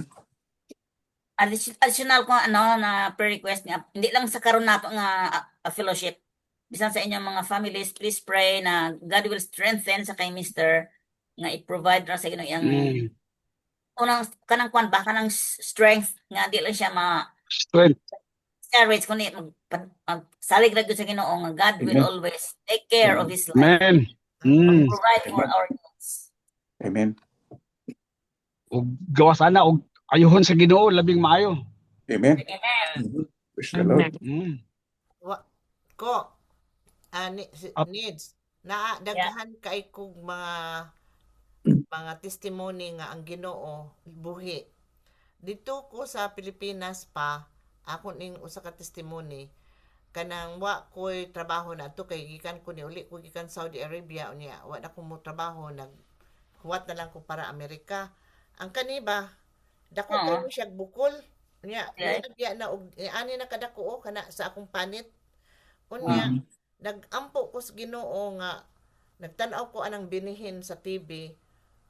Speaker 12: Additional ko na prayer request nga hindi lang sa karon nato nga fellowship. Bisan sa inyong mga families, please pray na God will strengthen sa kay Mr. nga i-provide ra sa inyo yang unang kanang kwan ba kanang strength nga di lang siya
Speaker 2: Strength.
Speaker 12: discourage kundi salig ra gyud sa Ginoo nga God will
Speaker 1: Amen.
Speaker 12: always take care of his life.
Speaker 2: Amen.
Speaker 12: Provide for our needs.
Speaker 1: Amen.
Speaker 2: Og gawa sana og ayuhon sa Ginoo labing maayo.
Speaker 1: Amen.
Speaker 12: Amen.
Speaker 1: Praise the Lord.
Speaker 3: Ko, needs, daghan kay kog mga testimony nga ang Ginoo buhi. Dito ko sa Pilipinas pa, ako ning usa ka testimony kanang wa ko'y trabaho na to kay gikan ko ni uli ko gikan Saudi Arabia unya wa na ko mo trabaho naghuwat na lang ko para Amerika. Ang kaniba dako kay mo siya bukol unya diya na og ani na kadako kana sa akong panit unya nagampo ko sa Ginoo nga nagtan-aw ko anang binihin sa TV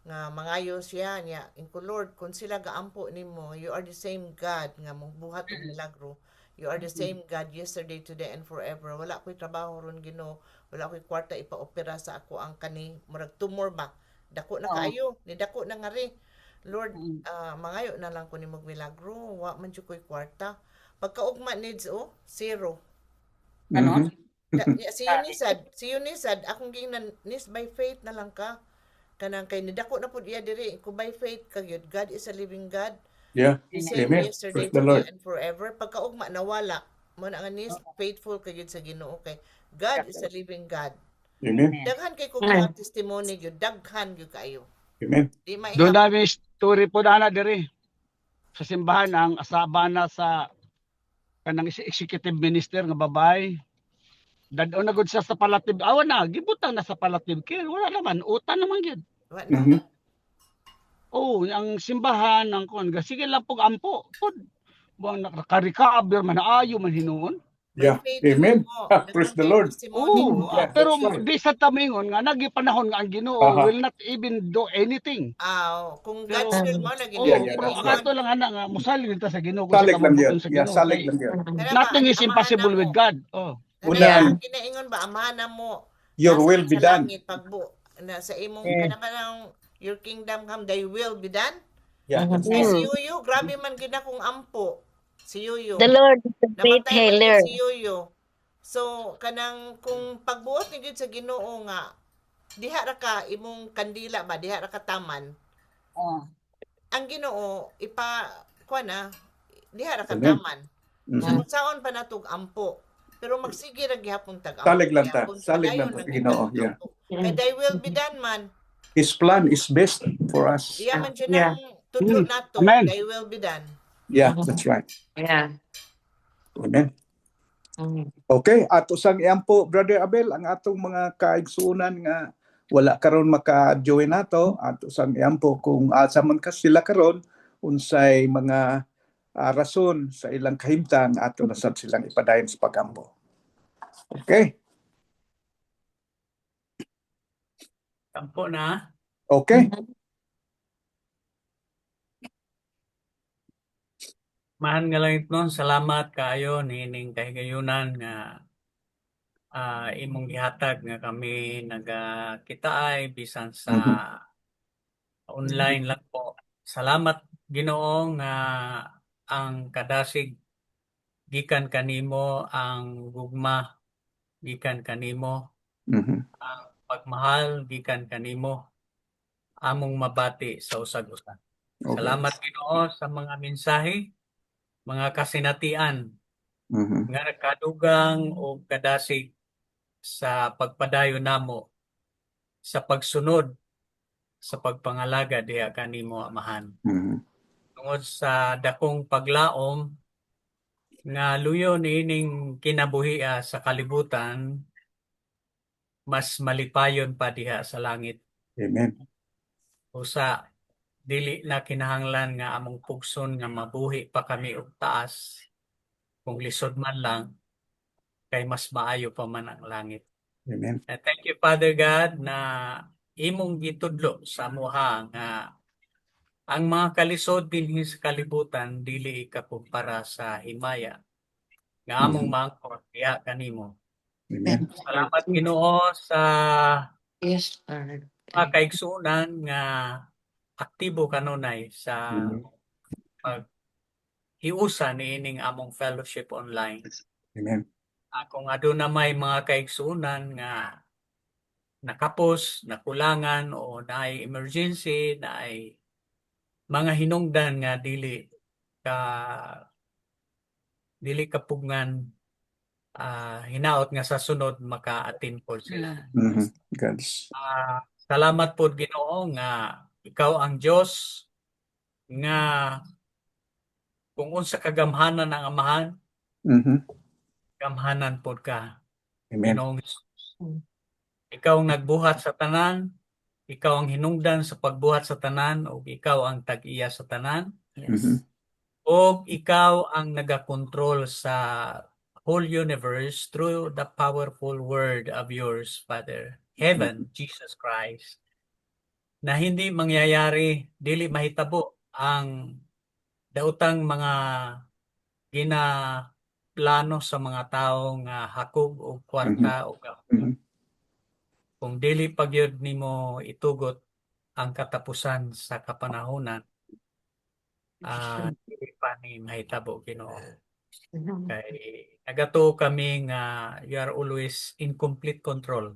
Speaker 3: nga mangayo siya niya inko Lord kung sila gaampo nimo you are the same God nga buhat og milagro you are the same God yesterday today and forever wala ko'y trabaho ron Ginoo wala ko'y kwarta ipaopera sa ako ang kani murag tumor ba dako na kaayo ni dako na nga ri Lord mangayo na lang ko nimo milagro wa man jud ko'y kwarta pagkaugma needs zero
Speaker 12: Ano?
Speaker 3: Si Unisad akong gingnan nis by faith na lang ka kanang kay nidako na pud iya diri ko by faith kagyud God is a living God.
Speaker 1: Yeah.
Speaker 3: The same
Speaker 1: Amen.
Speaker 3: yesterday,
Speaker 1: Praise the
Speaker 3: today,
Speaker 1: Lord.
Speaker 3: and forever. Pagkaugma nawala mo na nga nis faithful kagyud sa Ginoo kay God is a living God.
Speaker 1: Amen.
Speaker 3: Daghan kay ko mga testimony gyud daghan gyud kaayo.
Speaker 1: Amen.
Speaker 3: Di
Speaker 2: Doon
Speaker 3: maihap.
Speaker 2: namin story po na diri sa simbahan ang asaba na sa kanang executive minister nga babae. Dadon na gud siya sa palatib. Awan na gibutang na sa palatib kay wala naman utan naman gyud.
Speaker 3: Wa na.
Speaker 1: Mhm.
Speaker 2: Ang simbahan ang kon sige lang pug ampo. Pud buang naka-recover man ayo man hinuon.
Speaker 1: Yeah. Amen. Praise the Lord. Yeah,
Speaker 2: Pero
Speaker 1: that's right.
Speaker 2: di sa tamingon nga nagipanahon nga ang Ginoo will not even do anything.
Speaker 3: Kung
Speaker 2: Pero-
Speaker 3: God's will mo na
Speaker 2: Pero
Speaker 1: that's
Speaker 2: ang ato lang ana nga musalig ta sa Ginoo
Speaker 1: Salig lang yun.
Speaker 2: sa
Speaker 1: Yeah,
Speaker 2: Ginoo.
Speaker 1: salig
Speaker 2: Kay
Speaker 1: lang yun.
Speaker 2: Nothing is impossible with God.
Speaker 1: Una,
Speaker 3: Kinaingon ba amahan na mo
Speaker 1: your
Speaker 3: nasa
Speaker 1: will be
Speaker 3: sa
Speaker 1: done.
Speaker 3: langit pagbu na sa imong kanang your kingdom come thy will be done.
Speaker 1: Yeah, that's
Speaker 3: Kay
Speaker 1: right.
Speaker 3: si Yuyo grabe man gid akong ampo. Si Yuyo.
Speaker 10: The Lord is a great
Speaker 3: Namatay man
Speaker 10: healer.
Speaker 3: gid si Yuyo. So kanang kung pagbuot ni gid sa Ginoo nga diha ra ka imong kandila ba diha ra ka taman. Ang Ginoo kuana diha ra ka
Speaker 1: Amen.
Speaker 3: taman.
Speaker 1: Mhm.
Speaker 3: So saon pa natog ampo. Pero magsige ra gihapon tag ampo.
Speaker 1: Salig lang ta.
Speaker 3: Gihapon
Speaker 1: Salig
Speaker 3: padayon
Speaker 1: lang ta,
Speaker 3: ang
Speaker 1: Ginoo. Yeah.
Speaker 3: Kay thy will be done man.
Speaker 1: His plan is best for us.
Speaker 3: Diya man siya nang tudlo nato.
Speaker 2: Amen.
Speaker 3: Thy will be done.
Speaker 1: Yeah, that's right.
Speaker 8: Yeah.
Speaker 1: Amen. Okay, at usang iampo Brother Abel ang atong mga kaigsuonan nga wala karon maka-join nato, at usang iampo kung asa man ka sila karon unsay mga rason sa ilang kahimtang ato na sad silang ipadayon sa pagampo. Okay?
Speaker 14: Tampo na.
Speaker 1: Okay.
Speaker 14: Mahan nga lang ito, salamat kaayo nining kahigayunan nga imong gihatag nga kami nagakitaay bisan sa online lang po. Salamat Ginoo nga ang kadasig gikan kanimo, ang gugma gikan kanimo, ang pagmahal gikan kanimo, among mabati sa usag-usa.
Speaker 1: Okay.
Speaker 14: Salamat Ginoo sa mga mensahe, mga kasinatian nga nakadugang o kadasig sa pagpadayon namo sa pagsunod sa pagpangalaga diha kanimo Amahan. Tungod sa dakong paglaom nga luyo niining kinabuhia sa kalibutan, mas malipayon pa diha sa langit.
Speaker 1: Amen.
Speaker 14: Usa dili na kinahanglan nga among pugson nga mabuhi pa kami og taas, kung lisod man lang kay mas maayo pa man ang langit.
Speaker 1: Amen.
Speaker 14: And thank you Father God na imong gitudlo sa amuha nga ang mga kalisod dinhi sa kalibutan dili ikakumpara sa himaya nga among maangkon diha kanimo.
Speaker 1: Amen.
Speaker 14: Salamat Ginoo sa
Speaker 8: Yes, Lord.
Speaker 14: mga kaigsuonan nga aktibo kanunay sa paghiusa niining among fellowship online.
Speaker 1: Amen.
Speaker 14: Kung aduna may mga kaigsuonan nga nakapos, nakulangan o naay emergency, naay mga hinungdan nga dili kapugngan, hinaot nga sa sunod maka-attend po sila. Salamat po Ginoo nga ikaw ang Dios nga kung unsa kagamhanan ang Amahan, gamhanan po ka.
Speaker 1: Amen.
Speaker 14: Ginoong Jesus. Ikaw ang nagbuhat sa tanan, ikaw ang hinungdan sa pagbuhat sa tanan, o ikaw ang tag-iya sa tanan.
Speaker 8: Yes.
Speaker 14: O ikaw ang nagakontrol sa whole universe through the powerful word of yours, Father. Heaven, Jesus Christ. Na hindi mangyayari, dili mahitabo ang daotang mga ginaplano sa mga tao nga hakog o kwarta o kung dili pagyud nimo itugot ang katapusan sa kapanahonan, dili pa ni mahitabo Ginoo. Kay nagato kami nga you are always in complete control.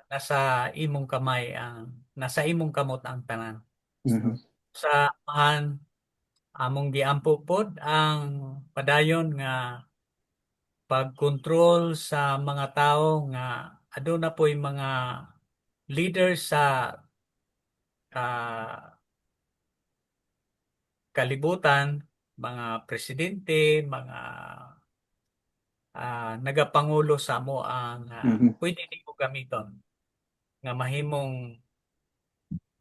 Speaker 14: Nasa imong kamay nasa imong kamot ang tanan. Sa Amahan, among giampo pod ang padayon nga pagkontrol sa mga tao nga aduna po'y mga leaders sa kalibutan, mga presidente, mga nagapangulo sa amo ang pwede nimo gamiton nga mahimong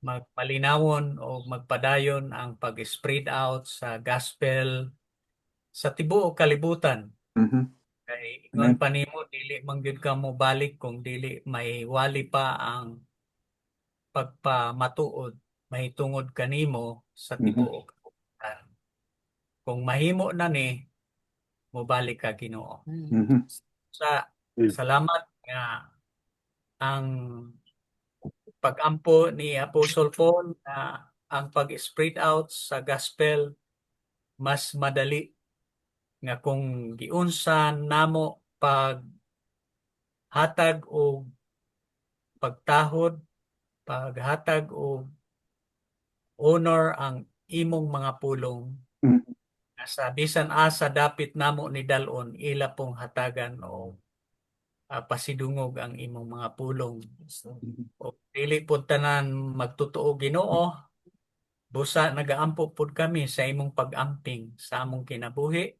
Speaker 14: magpalinawon o magpadayon ang pag-spread out sa gospel sa tibuok kalibutan. Kay ingon pa nimo dili man gyud ka mo balik kung dili may wali pa ang pagpamatuod mahitungod kanimo sa tibuok kalibutan. Kung mahimo na ni mobalik ka Ginoo. Sa salamat nga ang pag-ampo ni Apostle Paul na ang pag-spread out sa gospel mas madali nga kung giunsa namo paghatag o pagtahod, paghatag o honor ang imong mga pulong sa bisan asa dapit namo ni dalon ila pong hatagan o pasidungog ang imong mga pulong. O dili pud tanan magtotoo Ginoo, busa nagaampo pud kami sa imong pag-amping sa among kinabuhi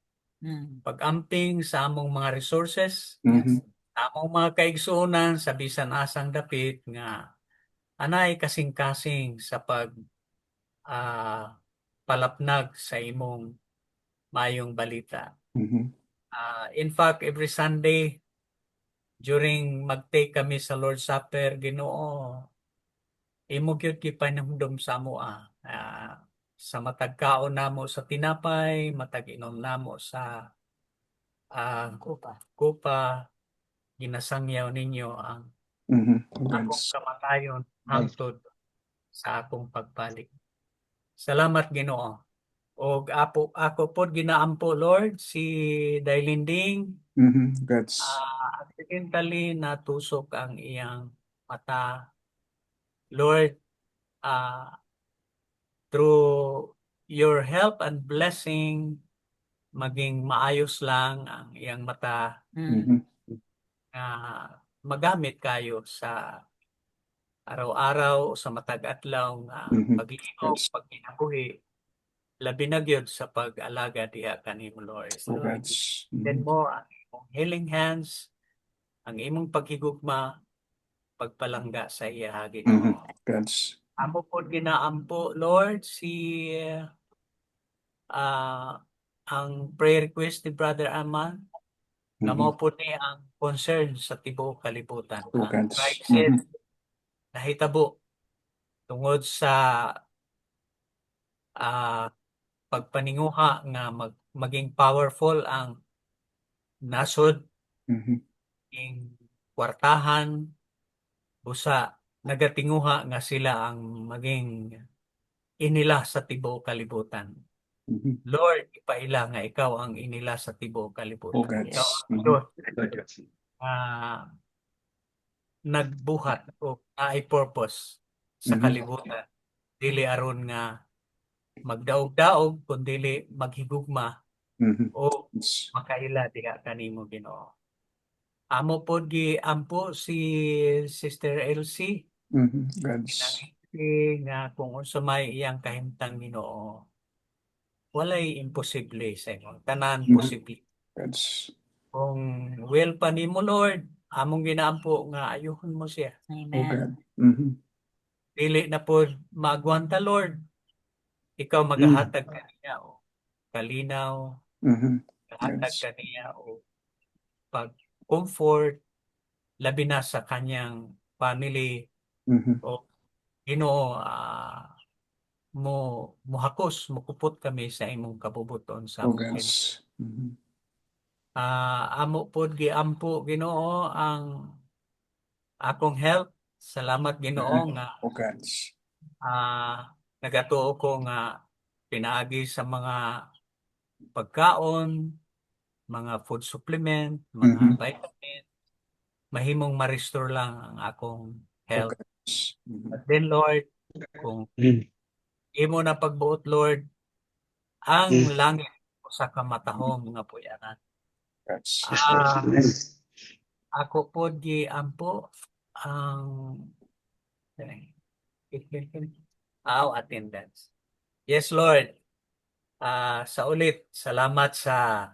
Speaker 14: pag-amping sa among mga resources,
Speaker 1: Mhm.
Speaker 14: sa among mga kaigsuonan sa bisan asang dapit nga anay kasing-kasing sa pag palapnag sa imong mayong balita.
Speaker 1: Mhm.
Speaker 14: In fact, every Sunday during mag-take kami sa Lord's Supper, Ginoo, imo gyud gipanumdum sa amoa. Sa matag kaon namo sa tinapay, matag inom namo sa kupa, ginasangyaw ninyo ang
Speaker 1: Mhm.
Speaker 14: akong kamatayon hangtod sa akong pagbalik. Salamat Ginoo. Og ako pod ginaampo Lord si Dailinding
Speaker 1: Mhm. God's
Speaker 14: accidentally natusok ang iyang mata. Lord, through your help and blessing, maging maayos lang ang iyang mata
Speaker 1: Mhm.
Speaker 14: na magamit kayo sa araw-araw sa matag adlaw nga
Speaker 1: Mhm.
Speaker 14: pagligaw,
Speaker 1: God's
Speaker 14: pagkinabuhi, labi na gyud sa pag-alaga diha kanimo Lord.
Speaker 1: God's
Speaker 14: Then mo ang imong healing hands, ang imong paghigugma, pagpalangga sa iya Ginoo.
Speaker 1: God's
Speaker 14: Amo pod ginaampo Lord si ang prayer request ni Brother Aman nga mao po ni ang concern sa tibuok kalibutan. Ang
Speaker 1: God's
Speaker 14: crisis nahitabo tungod sa pagpaninguha nga maging powerful ang nasod, ing kwartahan, busa nagatinguha nga sila ang maging inila sa tibuok kalibutan. Lord, ipaila nga ikaw ang inila sa tibuok kalibutan. Ikaw ang Diyos nagbuhat o ay purpose sa kalibutan. Dili aron nga magdaog-daog kundi maghigugma o makaila diha kanimo Ginoo. Amo pod giampo si Sister Elsie
Speaker 1: God's
Speaker 14: nga kung unsa may iyang kahimtang Ginoo, walay imposible sa imo. Tanan posible.
Speaker 1: God's
Speaker 14: Kung will pa nimo Lord, among ginaampo nga ayuhon mo siya.
Speaker 1: God.
Speaker 14: Dili na pod maagwanta Lord. Ikaw magahatag kaniya o kalinaw, magahatag kaniya o pag-comfort, labi na sa kanyang family o Ginoo, muhakos, mukupot kami sa imong kabubuton sa among
Speaker 1: God's
Speaker 14: amo pod giampo Ginoo ang akong health. Salamat Ginoo nga
Speaker 1: God's
Speaker 14: nagatuo ko nga pinaagi sa mga pagkaon, mga food supplement, mga vitamin, mahimong ma-restore lang ang akong health. But then Lord, kung imo na pagbuot Lord, ang langit usa ka matahom nga puyanan. Ako pod giampo ang attendance. Yes Lord. Sa ulit, salamat sa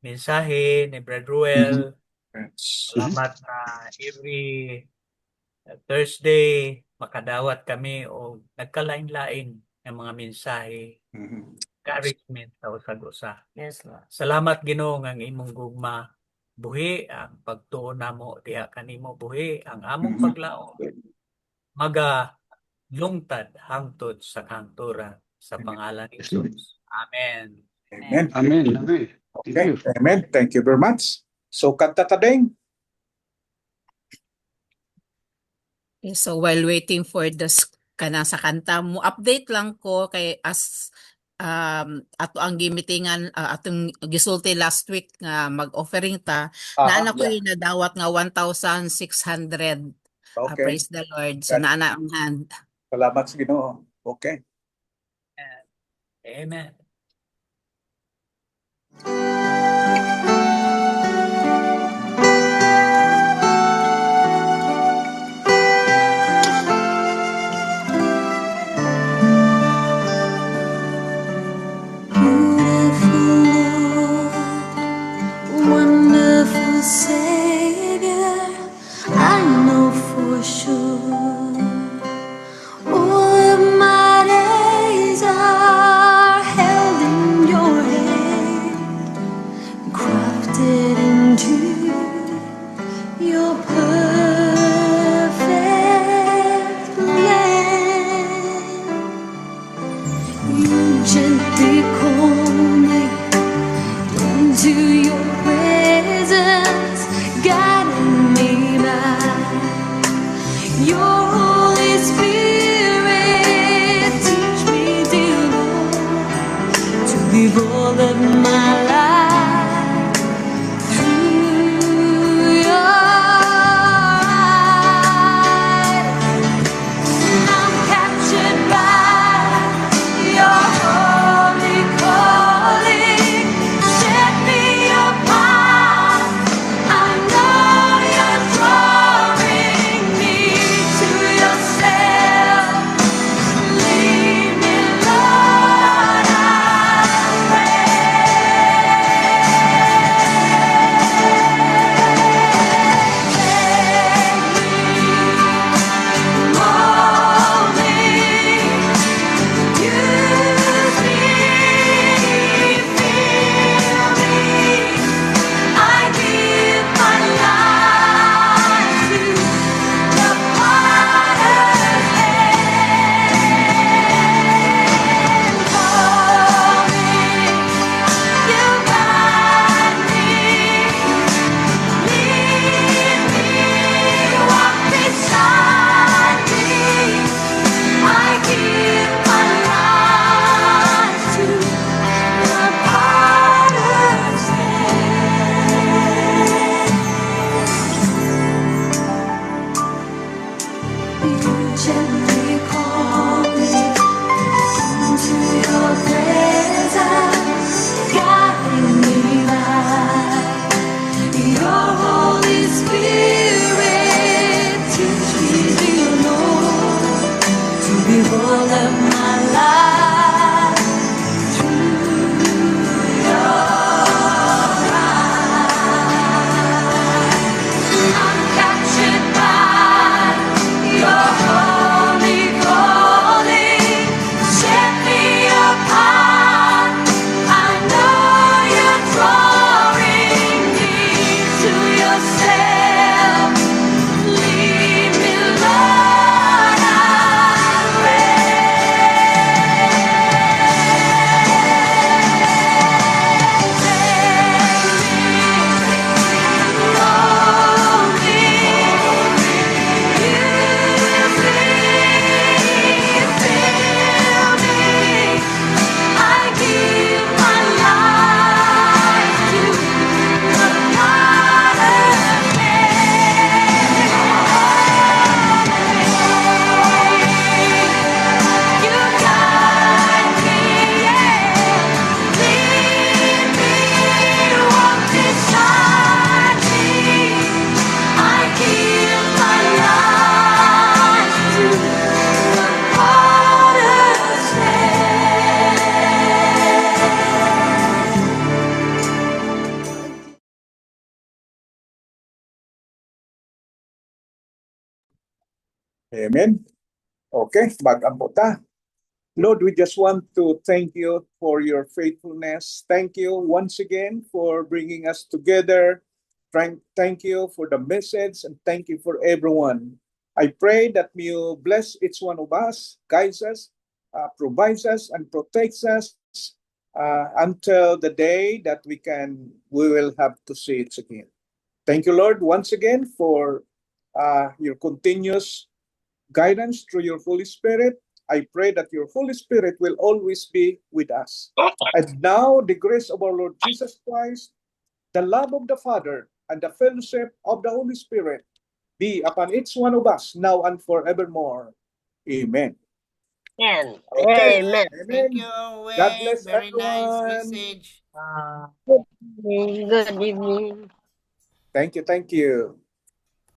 Speaker 14: mensahe ni Brad Ruel. Salamat na every Thursday makadawat kami o nagkalain-lain ng mga mensahe, encouragement sa usag-usa.
Speaker 8: Yes, Lord.
Speaker 14: Salamat Ginoo nga ang imong gugma, buhi ang pagtuo namo diha kanimo, buhi ang among paglaom, lungtad hangtod sa kanturan sa pangalan ni Jesus. Amen.
Speaker 1: Amen.
Speaker 2: Amen. Amen.
Speaker 1: Okay. Amen. Thank you very much. So kanta tadeng.
Speaker 11: Okay, so while waiting for this sa kanta mo, update lang ko kay ato ang gimitingan atong gisulti last week nga mag-offering ta na ko nadawat nga 1,600.
Speaker 1: Okay.
Speaker 11: Praise the Lord. So naana ang hand.
Speaker 1: Salamat sa Ginoo. Okay.
Speaker 14: Amen.
Speaker 5: Beautiful all of my life through your eyes. I'm captured by your holy calling. Set me apart. I know you're drawing me to yourself. Lead me, Lord, I
Speaker 1: Amen. Okay, mag-ampo ta. Lord, we just want to thank you for your faithfulness. Thank you once again for bringing us together. Thank you for the message and thank you for everyone. I pray that you bless each one of us, guides us, provides us, and protects us until the day that we will have to see it again. Thank you, Lord, once again for your continuous guidance through your Holy Spirit. I pray that your Holy Spirit will always be with us. And now the grace of our Lord Jesus Christ, the love of the Father, and the fellowship of the Holy Spirit be upon each one of us now and forevermore. Amen.
Speaker 10: Amen.
Speaker 1: Okay.
Speaker 10: Amen.
Speaker 1: Amen.
Speaker 3: Thank you,
Speaker 1: God
Speaker 3: Wayne.
Speaker 1: bless
Speaker 3: Very nice
Speaker 1: everyone.
Speaker 3: message.
Speaker 10: Good evening.
Speaker 1: Thank you. Thank you.